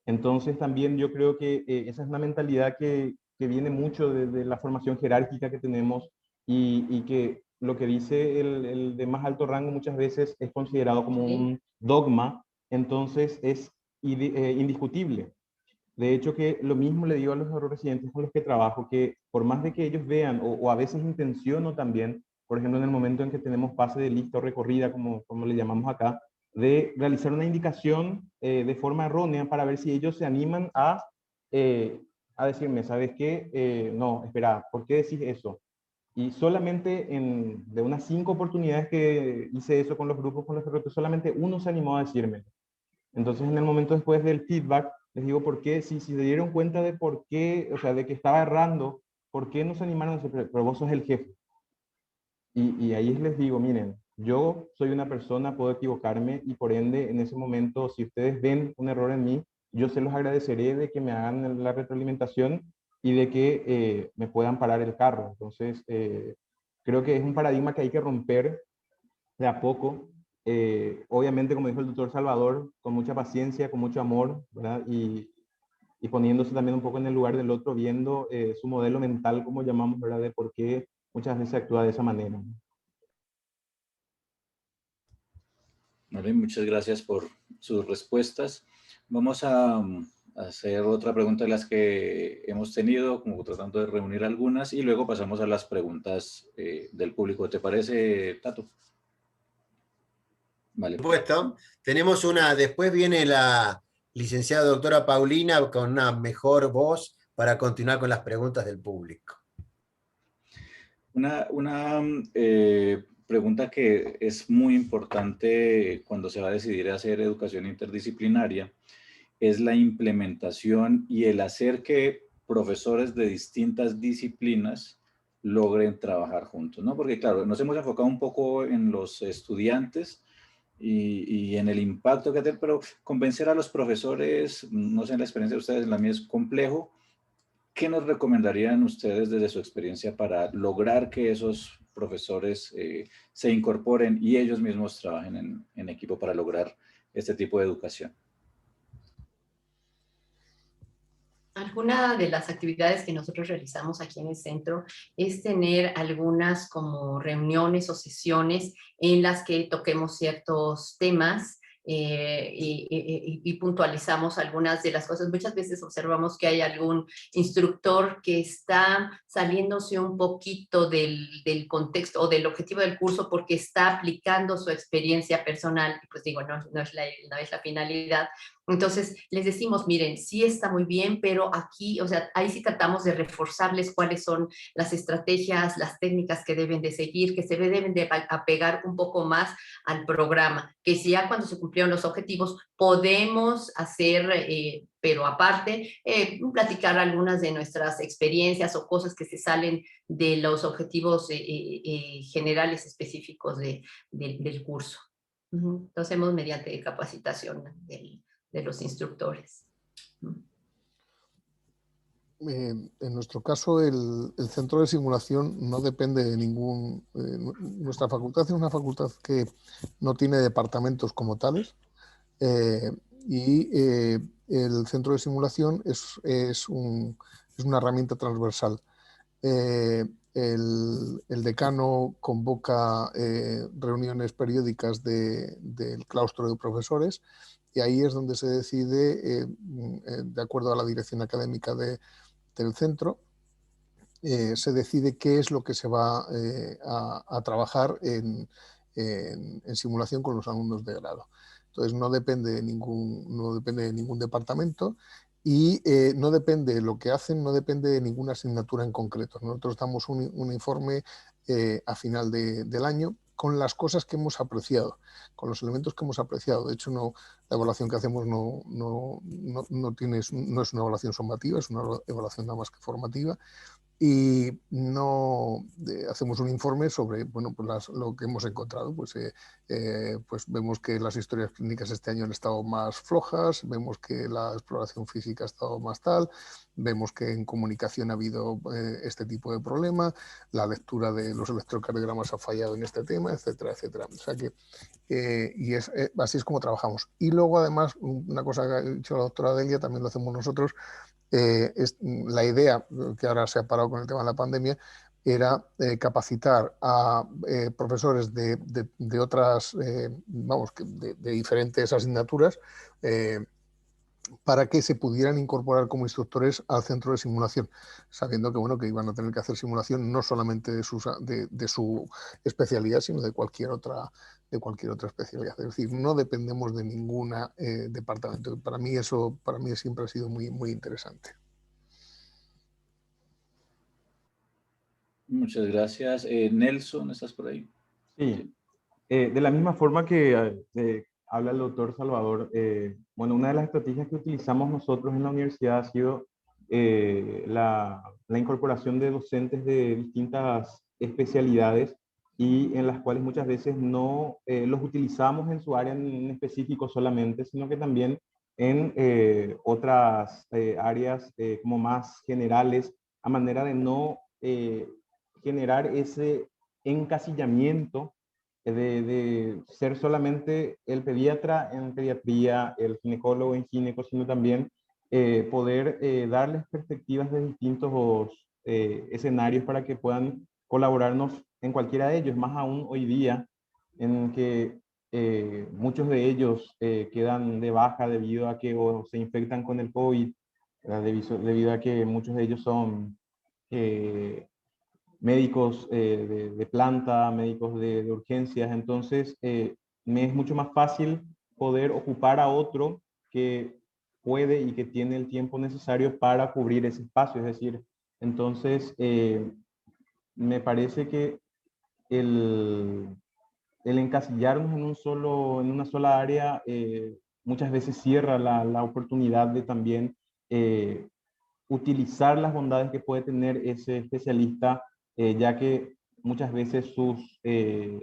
Entonces también yo creo que esa es una mentalidad que viene mucho de la formación jerárquica que tenemos y que lo que dice el de más alto rango muchas veces es considerado como un dogma, entonces es indiscutible. De hecho, que lo mismo le digo a los residentes con los que trabajo, que por más de que ellos vean, o a veces intenciono también, por ejemplo, en el momento en que tenemos pase de lista o recorrida, como le llamamos acá, de realizar una indicación de forma errónea para ver si ellos se animan a decirme, ¿sabes qué? No, espera, ¿por qué decís eso? Y solamente de unas 5 oportunidades que hice eso con los grupos con los que roté, solamente uno se animó a decirme. Entonces, en el momento después del feedback, les digo, ¿por qué? Si se dieron cuenta de por qué, o sea, de que estaba errando, ¿por qué no se animaron a decir, pero vos sos el jefe? Y ahí les digo, miren, yo soy una persona, puedo equivocarme y por ende, en ese momento, si ustedes ven un error en mí, yo se los agradeceré de que me hagan la retroalimentación y de que me puedan parar el carro. Entonces, creo que es un paradigma que hay que romper de a poco. Obviamente, como dijo el doctor Salvador, con mucha paciencia, con mucho amor, ¿verdad? Y poniéndose también un poco en el lugar del otro, viendo su modelo mental, como llamamos, ¿verdad? De por qué muchas veces actúa de esa manera. Vale, muchas gracias por sus respuestas. Vamos a hacer otra pregunta de las que hemos tenido, como tratando de reunir algunas, y luego pasamos a las preguntas del público. ¿Te parece, Tato? Vale. Por supuesto. Tenemos después viene la licenciada doctora Paulina con una mejor voz para continuar con las preguntas del público. Una pregunta que es muy importante cuando se va a decidir hacer educación interdisciplinaria es la implementación y el hacer que profesores de distintas disciplinas logren trabajar juntos, ¿no? Porque claro, nos hemos enfocado un poco en los estudiantes y en el impacto que tiene, pero convencer a los profesores, no sé, en la experiencia de ustedes, en la mía es complejo. ¿Qué nos recomendarían ustedes desde su experiencia para lograr que esos profesores se incorporen y ellos mismos trabajen en equipo para lograr este tipo de educación. Alguna de las actividades que nosotros realizamos aquí en el centro es tener algunas como reuniones o sesiones en las que toquemos ciertos temas y puntualizamos algunas de las cosas. Muchas veces observamos que hay algún instructor que está saliéndose un poquito del contexto o del objetivo del curso porque está aplicando su experiencia personal. Pues digo, no es la finalidad. Entonces les decimos, miren, sí está muy bien, pero aquí, o sea, ahí sí tratamos de reforzarles cuáles son las estrategias, las técnicas que deben de seguir, que se deben de apegar un poco más al programa, que si ya cuando se cumplieron los objetivos podemos hacer, pero aparte, platicar algunas de nuestras experiencias o cosas que se salen de los objetivos generales específicos del curso. Lo hacemos mediante capacitación de los instructores. En nuestro caso, el centro de simulación no depende de ningún... nuestra facultad es una facultad que no tiene departamentos como tales y el centro de simulación es una herramienta transversal. El decano convoca reuniones periódicas del claustro de profesores y ahí es donde se decide, de acuerdo a la dirección académica del centro, se decide qué es lo que se va a trabajar en simulación con los alumnos de grado. Entonces no depende de ningún departamento y no depende de lo que hacen, no depende de ninguna asignatura en concreto. Nosotros damos un informe a final del año con las cosas que hemos apreciado, con los elementos que hemos apreciado. De hecho, la evaluación que hacemos no es una evaluación sumativa, es una evaluación nada más que formativa. Y no hacemos un informe sobre bueno, pues lo que hemos encontrado. Pues vemos que las historias clínicas este año han estado más flojas, vemos que la exploración física ha estado más tal, vemos que en comunicación ha habido este tipo de problema, la lectura de los electrocardiogramas ha fallado en este tema, etcétera, etcétera. O sea que, así es como trabajamos. Y luego, además, una cosa que ha dicho la doctora Delia, también lo hacemos nosotros. La idea, que ahora se ha parado con el tema de la pandemia, era capacitar a profesores de otras, de diferentes asignaturas para que se pudieran incorporar como instructores al centro de simulación, sabiendo que, bueno, que iban a tener que hacer simulación no solamente de su especialidad, sino de cualquier otra especialidad. Es decir, no dependemos de ningún departamento. Para mí siempre ha sido muy, muy interesante. Muchas gracias. Nelson, ¿estás por ahí? Sí. De la misma forma que habla el doctor Salvador, bueno, una de las estrategias que utilizamos nosotros en la universidad ha sido la incorporación de docentes de distintas especialidades y en las cuales muchas veces no los utilizamos en su área en específico solamente, sino que también en otras áreas como más generales, a manera de no generar ese encasillamiento de ser solamente el pediatra en pediatría, el ginecólogo en gineco, sino también poder darles perspectivas de distintos escenarios para que puedan colaborarnos en cualquiera de ellos, más aún hoy día en que muchos de ellos quedan de baja debido a que o se infectan con el COVID, debido a que muchos de ellos son médicos de planta, médicos de urgencias. Entonces, me es mucho más fácil poder ocupar a otro que puede y que tiene el tiempo necesario para cubrir ese espacio. Es decir, entonces, me parece que el encasillarnos en una sola área muchas veces cierra la oportunidad de también utilizar las bondades que puede tener ese especialista, ya que muchas veces sus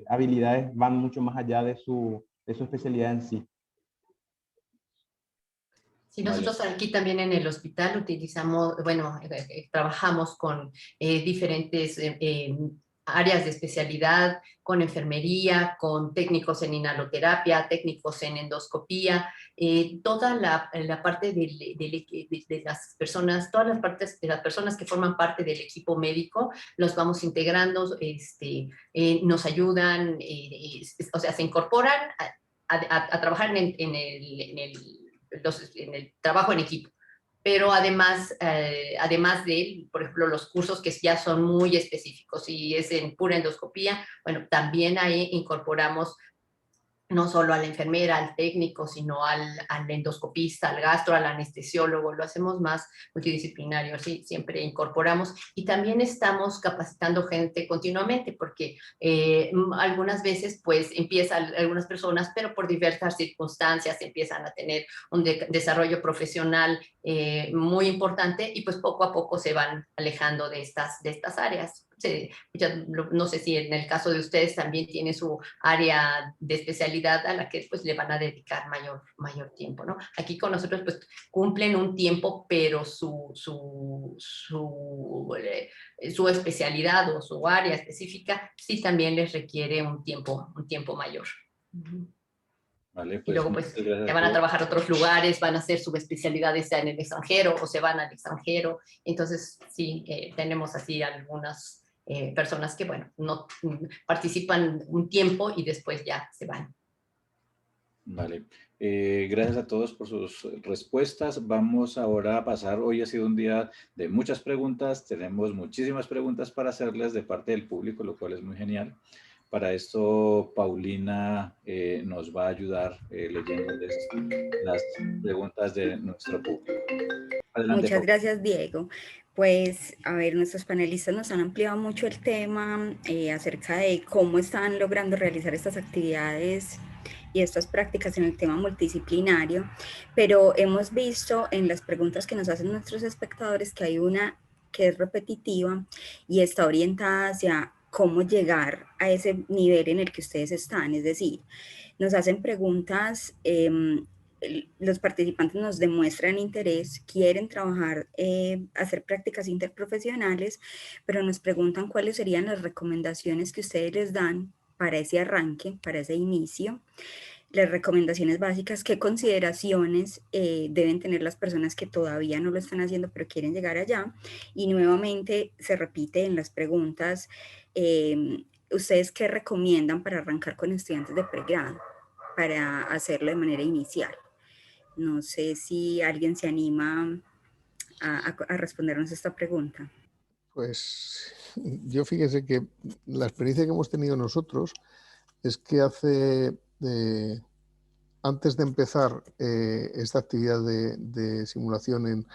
habilidades van mucho más allá de su especialidad en sí. Sí, nosotros aquí también en el hospital utilizamos, bueno, trabajamos con diferentes áreas de especialidad, con enfermería, con técnicos en inhaloterapia, técnicos en endoscopía, toda la parte de las personas, todas las partes de las personas que forman parte del equipo médico, los vamos integrando, nos ayudan, o sea, se incorporan a trabajar en el trabajo en equipo. Pero además de, por ejemplo, los cursos que ya son muy específicos, y es en pura endoscopía, bueno, también ahí incorporamos no solo a la enfermera, al técnico, sino al endoscopista, al gastro, al anestesiólogo, lo hacemos más multidisciplinario, ¿sí? Siempre incorporamos, y también estamos capacitando gente continuamente, porque algunas veces pues empiezan algunas personas, pero por diversas circunstancias empiezan a tener un desarrollo profesional muy importante, y pues poco a poco se van alejando de estas áreas. No sé si en el caso de ustedes también tiene su área de especialidad a la que pues le van a dedicar mayor tiempo, ¿no? Aquí con nosotros pues cumplen un tiempo, pero su especialidad o su área específica sí también les requiere un tiempo mayor. Vale, Y pues luego pues ya van a trabajar a otros lugares, van a hacer subespecialidades en el extranjero o se van al extranjero. Entonces sí, tenemos así algunas personas que, bueno, no participan un tiempo y después ya se van. Vale, gracias a todos por sus respuestas. Vamos ahora a pasar, hoy ha sido un día de muchas preguntas, tenemos muchísimas preguntas para hacerles de parte del público, lo cual es muy genial. Para esto, Paulina nos va a ayudar leyéndoles las preguntas de nuestro público. Adelante, Muchas Paulina. gracias, Diego. Pues, a ver, nuestros panelistas nos han ampliado mucho el tema acerca de cómo están logrando realizar estas actividades y estas prácticas en el tema multidisciplinario, pero hemos visto en las preguntas que nos hacen nuestros espectadores que hay una que es repetitiva y está orientada hacia cómo llegar a ese nivel en el que ustedes están, es decir, nos hacen preguntas, los participantes nos demuestran interés, quieren trabajar, hacer prácticas interprofesionales, pero nos preguntan cuáles serían las recomendaciones que ustedes les dan para ese arranque, para ese inicio, las recomendaciones básicas, qué consideraciones deben tener las personas que todavía no lo están haciendo pero quieren llegar allá, y nuevamente se repite en las preguntas, ¿ustedes qué recomiendan para arrancar con estudiantes de pregrado, para hacerlo de manera inicial? No sé si alguien se anima a respondernos esta pregunta. Pues yo fíjese que la experiencia que hemos tenido nosotros es que antes de empezar esta actividad de simulación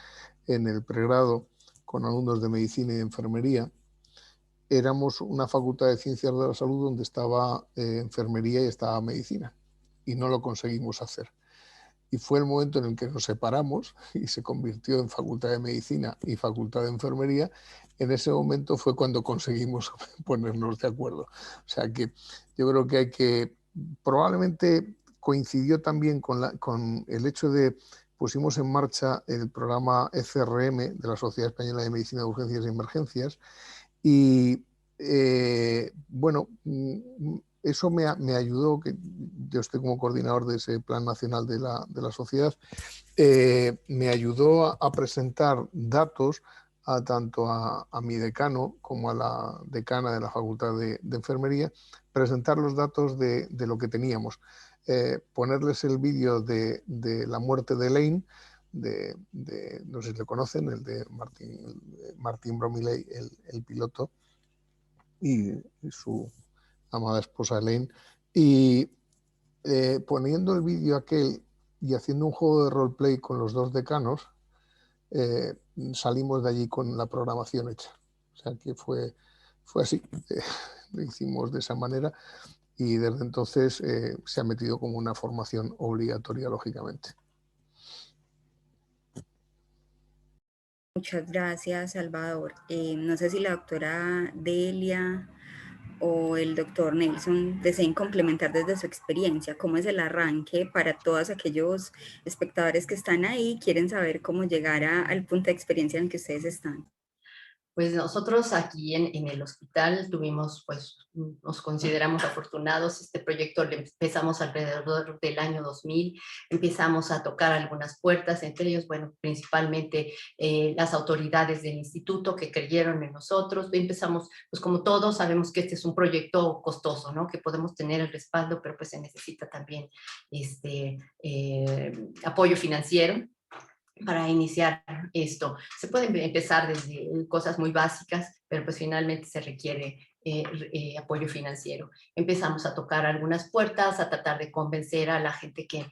en el pregrado con alumnos de medicina y de enfermería, éramos una facultad de ciencias de la salud donde estaba enfermería y estaba medicina, y no lo conseguimos hacer. Y fue el momento en el que nos separamos y se convirtió en facultad de medicina y facultad de enfermería. En ese momento fue cuando conseguimos ponernos de acuerdo. O sea que yo creo que hay que, probablemente coincidió también con el hecho de pusimos en marcha el programa ECRM de la Sociedad Española de Medicina de Urgencias y Emergencias, y bueno, eso me ayudó, que yo estoy como coordinador de ese plan nacional de la sociedad, me ayudó a presentar datos tanto a mi decano como a la decana de la Facultad de Enfermería, presentar los datos de lo que teníamos, ponerles el vídeo de la muerte de Elaine, no sé si lo conocen, el de Martín Bromiley, el piloto, y su amada esposa Elaine, y poniendo el vídeo aquel y haciendo un juego de roleplay con los dos decanos, salimos de allí con la programación hecha. O sea que fue así, lo hicimos de esa manera, y desde entonces se ha metido como una formación obligatoria, lógicamente. Muchas gracias, Salvador. No sé si la doctora Delia o el doctor Nelson deseen complementar desde su experiencia cómo es el arranque para todos aquellos espectadores que están ahí y quieren saber cómo llegar al punto de experiencia en el que ustedes están. Pues nosotros aquí en el hospital tuvimos, pues nos consideramos afortunados. Este proyecto lo empezamos alrededor del año 2000, empezamos a tocar algunas puertas, entre ellos, bueno, principalmente las autoridades del instituto que creyeron en nosotros. Empezamos, pues como todos sabemos que este es un proyecto costoso, ¿no? Que podemos tener el respaldo, pero pues se necesita también apoyo financiero para iniciar esto. Se puede empezar desde cosas muy básicas, pero pues finalmente se requiere apoyo financiero. Empezamos a tocar algunas puertas, a tratar de convencer a la gente que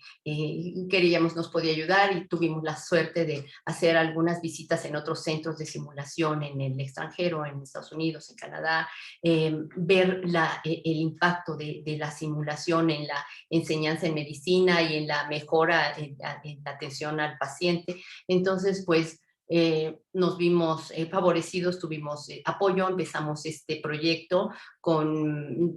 queríamos nos podía ayudar, y tuvimos la suerte de hacer algunas visitas en otros centros de simulación en el extranjero, en Estados Unidos, en Canadá, ver el impacto de la simulación en la enseñanza en medicina y en la mejora en la atención al paciente. Entonces, pues, nos vimos favorecidos, tuvimos apoyo, empezamos este proyecto con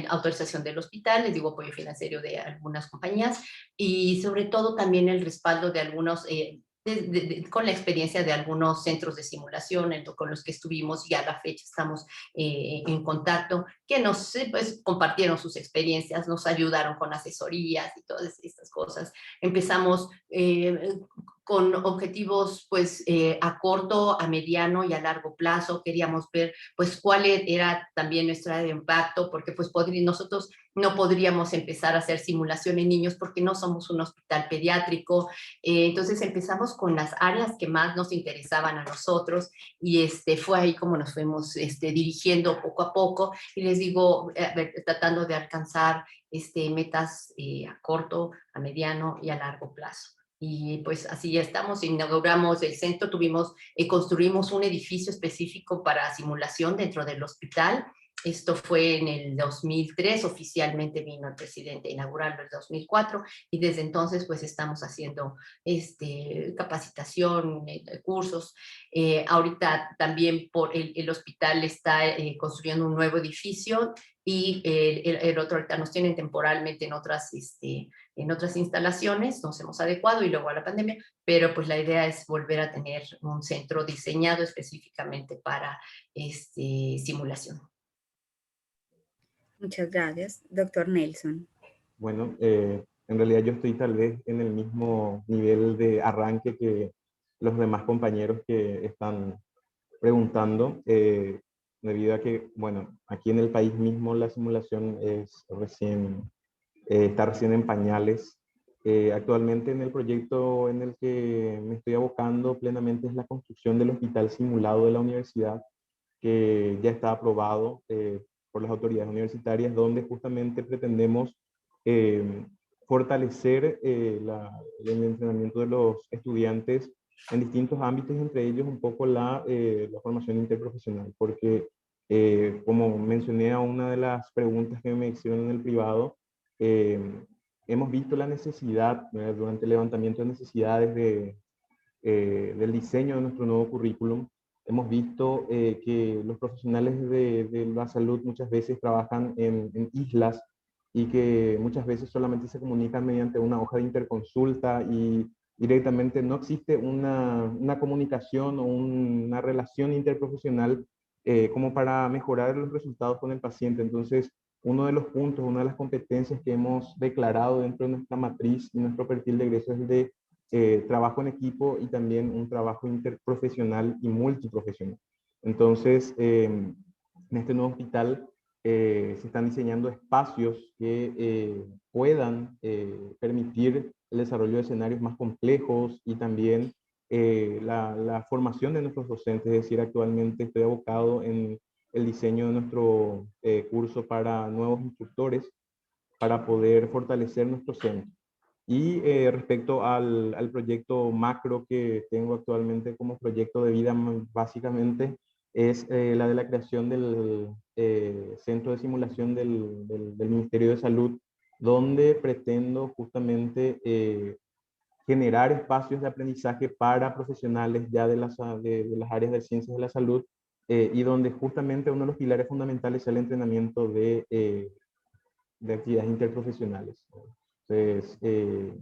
autorización del hospital, les digo, apoyo financiero de algunas compañías, y sobre todo también el respaldo de algunos, con la experiencia de algunos centros de simulación con los que estuvimos, y a la fecha estamos en contacto, que nos pues, compartieron sus experiencias, nos ayudaron con asesorías y todas estas cosas. Empezamos con objetivos pues a corto, a mediano y a largo plazo. Queríamos ver pues cuál era también nuestro área de impacto, porque pues nosotros no podríamos empezar a hacer simulación en niños porque no somos un hospital pediátrico. Entonces empezamos con las áreas que más nos interesaban a nosotros, y fue ahí como nos fuimos dirigiendo poco a poco, y les digo, tratando de alcanzar metas a corto, a mediano y a largo plazo. Y pues así ya estamos, inauguramos el centro, construimos un edificio específico para simulación dentro del hospital. Esto fue en el 2003, oficialmente vino el presidente a inaugurarlo en el 2004, y desde entonces pues estamos haciendo capacitación, cursos. Ahorita también el hospital está construyendo un nuevo edificio, y el otro ahorita nos tienen temporalmente en otras instalaciones, nos hemos adecuado y luego a la pandemia, pero pues la idea es volver a tener un centro diseñado específicamente para simulación. Muchas gracias, doctor Nelson. Bueno, en realidad yo estoy tal vez en el mismo nivel de arranque que los demás compañeros que están preguntando, debido a que, bueno, aquí en el país mismo la simulación está recién en pañales. Actualmente en el proyecto en el que me estoy abocando plenamente es la construcción del hospital simulado de la universidad, que ya está aprobado por las autoridades universitarias, donde justamente pretendemos fortalecer el entrenamiento de los estudiantes en distintos ámbitos, entre ellos un poco la formación interprofesional, porque como mencioné a una de las preguntas que me hicieron en el privado, hemos visto la necesidad, durante el levantamiento de necesidades del diseño de nuestro nuevo currículum. Hemos visto que los profesionales de la salud muchas veces trabajan en islas, y que muchas veces solamente se comunican mediante una hoja de interconsulta, y directamente no existe una comunicación o una relación interprofesional como para mejorar los resultados con el paciente. Entonces, uno de los puntos, una de las competencias que hemos declarado dentro de nuestra matriz y nuestro perfil de egreso es el de trabajo en equipo, y también un trabajo interprofesional y multiprofesional. Entonces, en este nuevo hospital se están diseñando espacios que puedan permitir el desarrollo de escenarios más complejos, y también la formación de nuestros docentes. Es decir, actualmente estoy abocado en el diseño de nuestro curso para nuevos instructores, para poder fortalecer nuestro centro. Y respecto al proyecto macro que tengo actualmente como proyecto de vida, básicamente es la de la creación del centro de simulación del Ministerio de Salud, donde pretendo justamente generar espacios de aprendizaje para profesionales ya de las áreas de ciencias de la salud, y donde justamente uno de los pilares fundamentales es el entrenamiento de actividades interprofesionales. Entonces,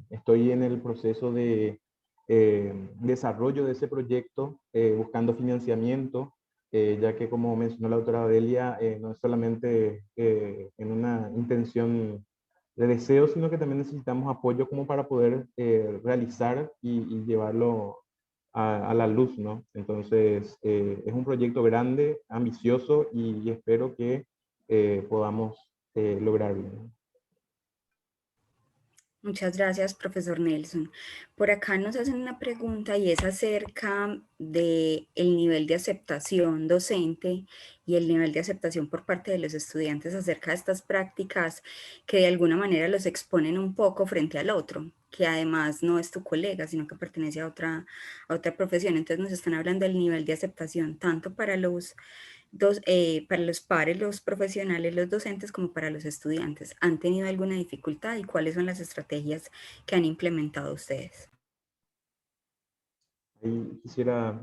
estoy en el proceso de desarrollo de ese proyecto, buscando financiamiento, ya que como mencionó la doctora Aurelia, no es solamente en una intención de deseo, sino que también necesitamos apoyo como para poder realizar y llevarlo a la luz, ¿no? Entonces, es un proyecto grande, ambicioso y espero que podamos lograrlo, ¿no? Muchas gracias, profesor Nelson. Por acá nos hacen una pregunta y es acerca del nivel de aceptación docente y el nivel de aceptación por parte de los estudiantes acerca de estas prácticas que de alguna manera los exponen un poco frente al otro, que además no es tu colega, sino que pertenece a otra profesión. Entonces nos están hablando del nivel de aceptación tanto para para los pares, los profesionales, los docentes, como para los estudiantes. ¿Han tenido alguna dificultad y cuáles son las estrategias que han implementado ustedes? Ahí quisiera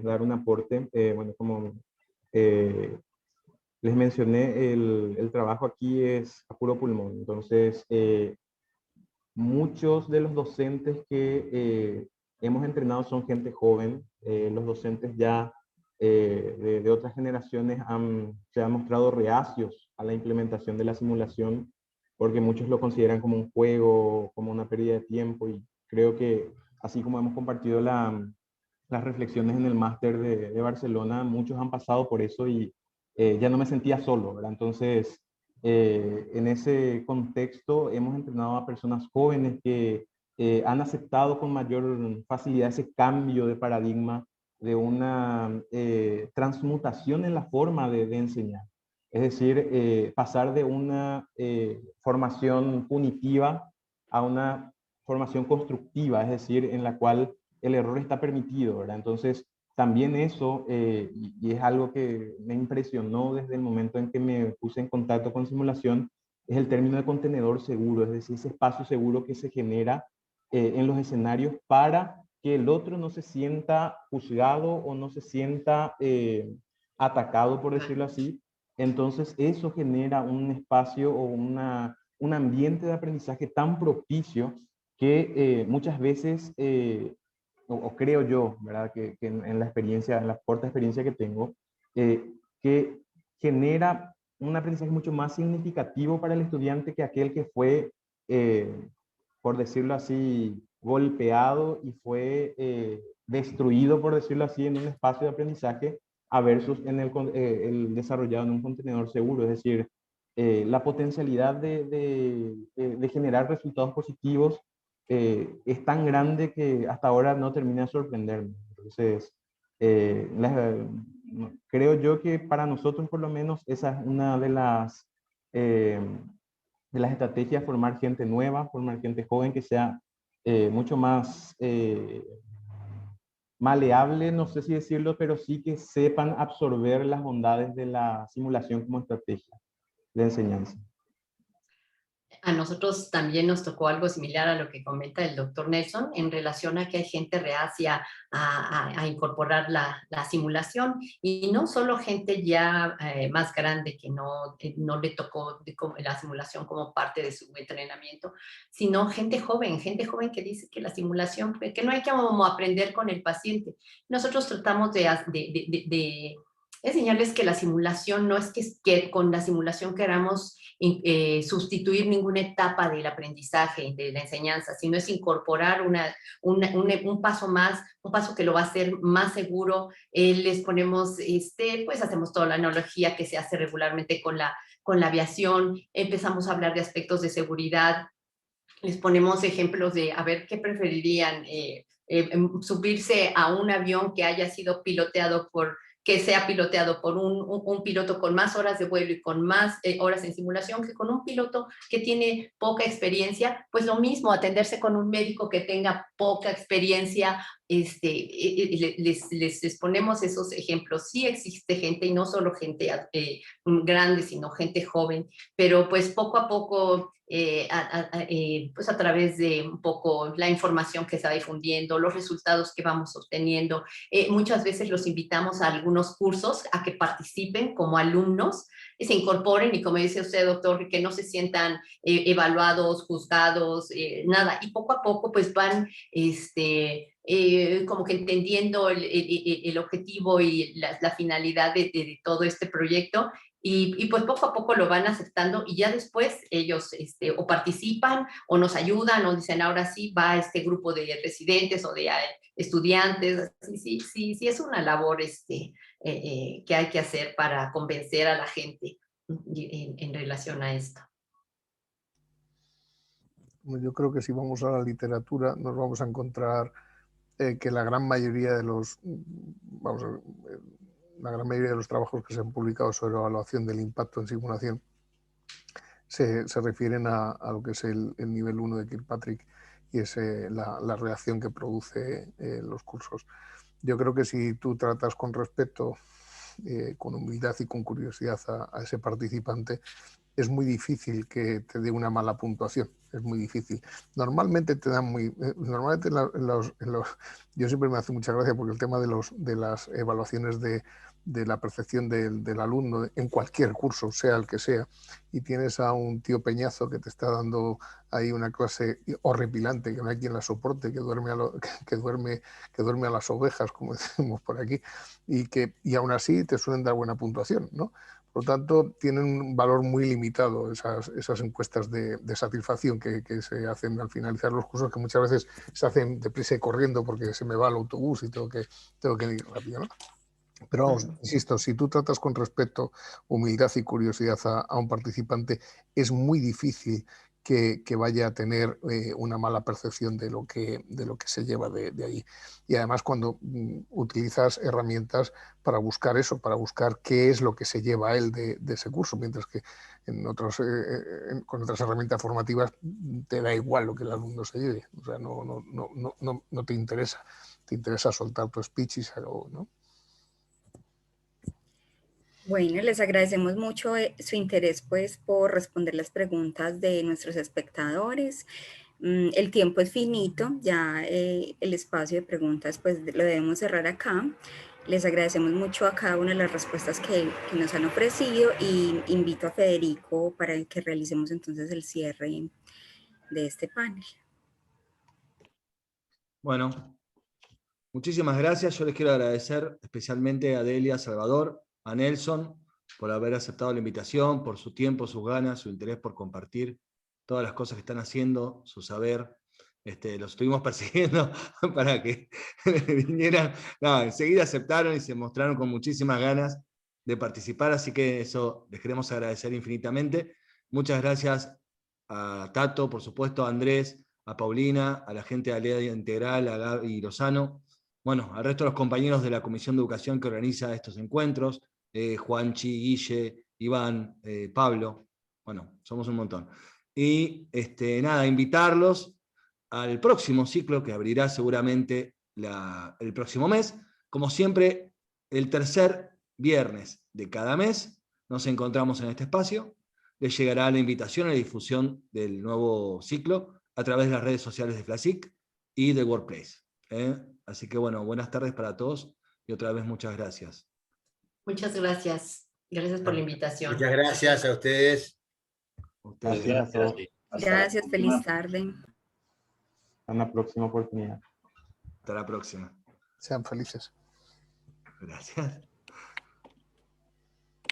dar un aporte. Bueno, como les mencioné, el trabajo aquí es a puro pulmón. Entonces, muchos de los docentes que hemos entrenado son gente joven. Los docentes ya de otras generaciones se han mostrado reacios a la implementación de la simulación porque muchos lo consideran como un juego, como una pérdida de tiempo, y creo que así como hemos compartido las reflexiones en el máster de Barcelona, muchos han pasado por eso y ya no me sentía solo, ¿verdad? Entonces, en ese contexto hemos entrenado a personas jóvenes que han aceptado con mayor facilidad ese cambio de paradigma, de una transmutación en la forma de enseñar. Es decir, pasar de una formación punitiva a una formación constructiva, es decir, en la cual el error está permitido, ¿verdad? Entonces, también eso, y es algo que me impresionó desde el momento en que me puse en contacto con simulación, es el término de contenedor seguro, es decir, ese espacio seguro que se genera en los escenarios para que el otro no se sienta juzgado o no se sienta atacado, por decirlo así. Entonces, eso genera un espacio o un ambiente de aprendizaje tan propicio que muchas veces o creo yo, ¿verdad? Que en la experiencia, en la corta experiencia que tengo, que genera un aprendizaje mucho más significativo para el estudiante que aquel que fue, por decirlo así, golpeado y fue destruido, por decirlo así, en un espacio de aprendizaje, a versus en el desarrollado en un contenedor seguro. Es decir, la potencialidad de generar resultados positivos es tan grande que hasta ahora no termina de sorprenderme. Entonces, creo yo que para nosotros por lo menos esa es una de las estrategias, formar gente nueva, formar gente joven que sea mucho más maleable, no sé si decirlo, pero sí que sepan absorber las bondades de la simulación como estrategia de enseñanza. A nosotros también nos tocó algo similar a lo que comenta el doctor Nelson en relación a que hay gente reacia a incorporar la simulación, y no solo gente ya más grande que no le tocó la simulación como parte de su entrenamiento, sino gente joven que dice que la simulación, que no hay que aprender con el paciente. Nosotros tratamos de enseñarles que la simulación no es que con la simulación queramos sustituir ninguna etapa del aprendizaje, de la enseñanza, sino es incorporar un paso más, un paso que lo va a hacer más seguro. Les ponemos, pues hacemos toda la analogía que se hace regularmente con la aviación, empezamos a hablar de aspectos de seguridad, les ponemos ejemplos de, a ver, ¿qué preferirían? Subirse a un avión que haya sido piloteado que sea piloteado por un piloto con más horas de vuelo y con más horas en simulación que con un piloto que tiene poca experiencia. Pues lo mismo, atenderse con un médico que tenga poca experiencia. Les ponemos esos ejemplos. Sí existe gente, y no solo gente grande, sino gente joven, pero pues poco a poco, pues a través de un poco la información que se va difundiendo, los resultados que vamos obteniendo, muchas veces los invitamos a algunos cursos a que participen como alumnos, se incorporen, y como dice usted, doctor, que no se sientan evaluados, juzgados, nada, y poco a poco pues van como que entendiendo el objetivo y la finalidad de todo este proyecto. Y pues poco a poco lo van aceptando y ya después ellos o participan o nos ayudan o dicen ahora sí va este grupo de residentes o de estudiantes. Sí, es una labor que hay que hacer para convencer a la gente en relación a esto. Yo creo que si vamos a la literatura nos vamos a encontrar que la gran mayoría de los, la gran mayoría de los trabajos que se han publicado sobre evaluación del impacto en simulación se refieren a lo que es el nivel 1 de Kirkpatrick y es la reacción que produce los cursos. Yo creo que si tú tratas con respeto, con humildad y con curiosidad a ese participante, es muy difícil que te dé una mala puntuación, es muy difícil. Normalmente te dan normalmente yo siempre me hace mucha gracia porque el tema de las evaluaciones de la percepción del alumno en cualquier curso, sea el que sea, y tienes a un tío peñazo que te está dando ahí una clase horripilante, que no hay quien la soporte, que duerme a las ovejas, como decimos por aquí, y aún así te suelen dar buena puntuación, ¿no? Por lo tanto, tienen un valor muy limitado esas encuestas de satisfacción que se hacen al finalizar los cursos, que muchas veces se hacen deprisa y corriendo porque se me va el autobús y tengo que ir rápido, ¿no? Pero vamos, insisto, si tú tratas con respeto, humildad y curiosidad a un participante, es muy difícil que vaya a tener una mala percepción de lo que se lleva de ahí. Y además cuando utilizas herramientas para buscar eso, para buscar qué es lo que se lleva a él de ese curso, mientras que con otras herramientas formativas te da igual lo que el alumno se lleve. O sea, no te interesa soltar tu speech y se acabó, ¿no? Bueno, les agradecemos mucho su interés pues por responder las preguntas de nuestros espectadores. El tiempo es finito, ya el espacio de preguntas pues lo debemos cerrar acá. Les agradecemos mucho a cada una de las respuestas que nos han ofrecido y invito a Federico para que realicemos entonces el cierre de este panel. Bueno, muchísimas gracias. Yo les quiero agradecer especialmente a Delia, a Salvador, a Nelson, por haber aceptado la invitación, por su tiempo, sus ganas, su interés por compartir todas las cosas que están haciendo, su saber. Los estuvimos persiguiendo para que vinieran. No, enseguida aceptaron y se mostraron con muchísimas ganas de participar, así que eso les queremos agradecer infinitamente. Muchas gracias a Tato, por supuesto, a Andrés, a Paulina, a la gente de Alea Integral, a Gaby Lozano, bueno, al resto de los compañeros de la Comisión de Educación que organiza estos encuentros, Juanchi, Guille, Iván, Pablo, bueno, somos un montón. Y nada, invitarlos al próximo ciclo que abrirá seguramente el próximo mes. Como siempre, el tercer viernes de cada mes nos encontramos en este espacio. Les llegará la invitación a la difusión del nuevo ciclo a través de las redes sociales de FLASIC y del Workplace. Así que bueno, buenas tardes para todos y otra vez muchas gracias. Muchas gracias. Gracias por la invitación. Muchas gracias a ustedes. Gracias a todos. Gracias, feliz tarde. Hasta una próxima oportunidad. Hasta la próxima. Sean felices. Gracias.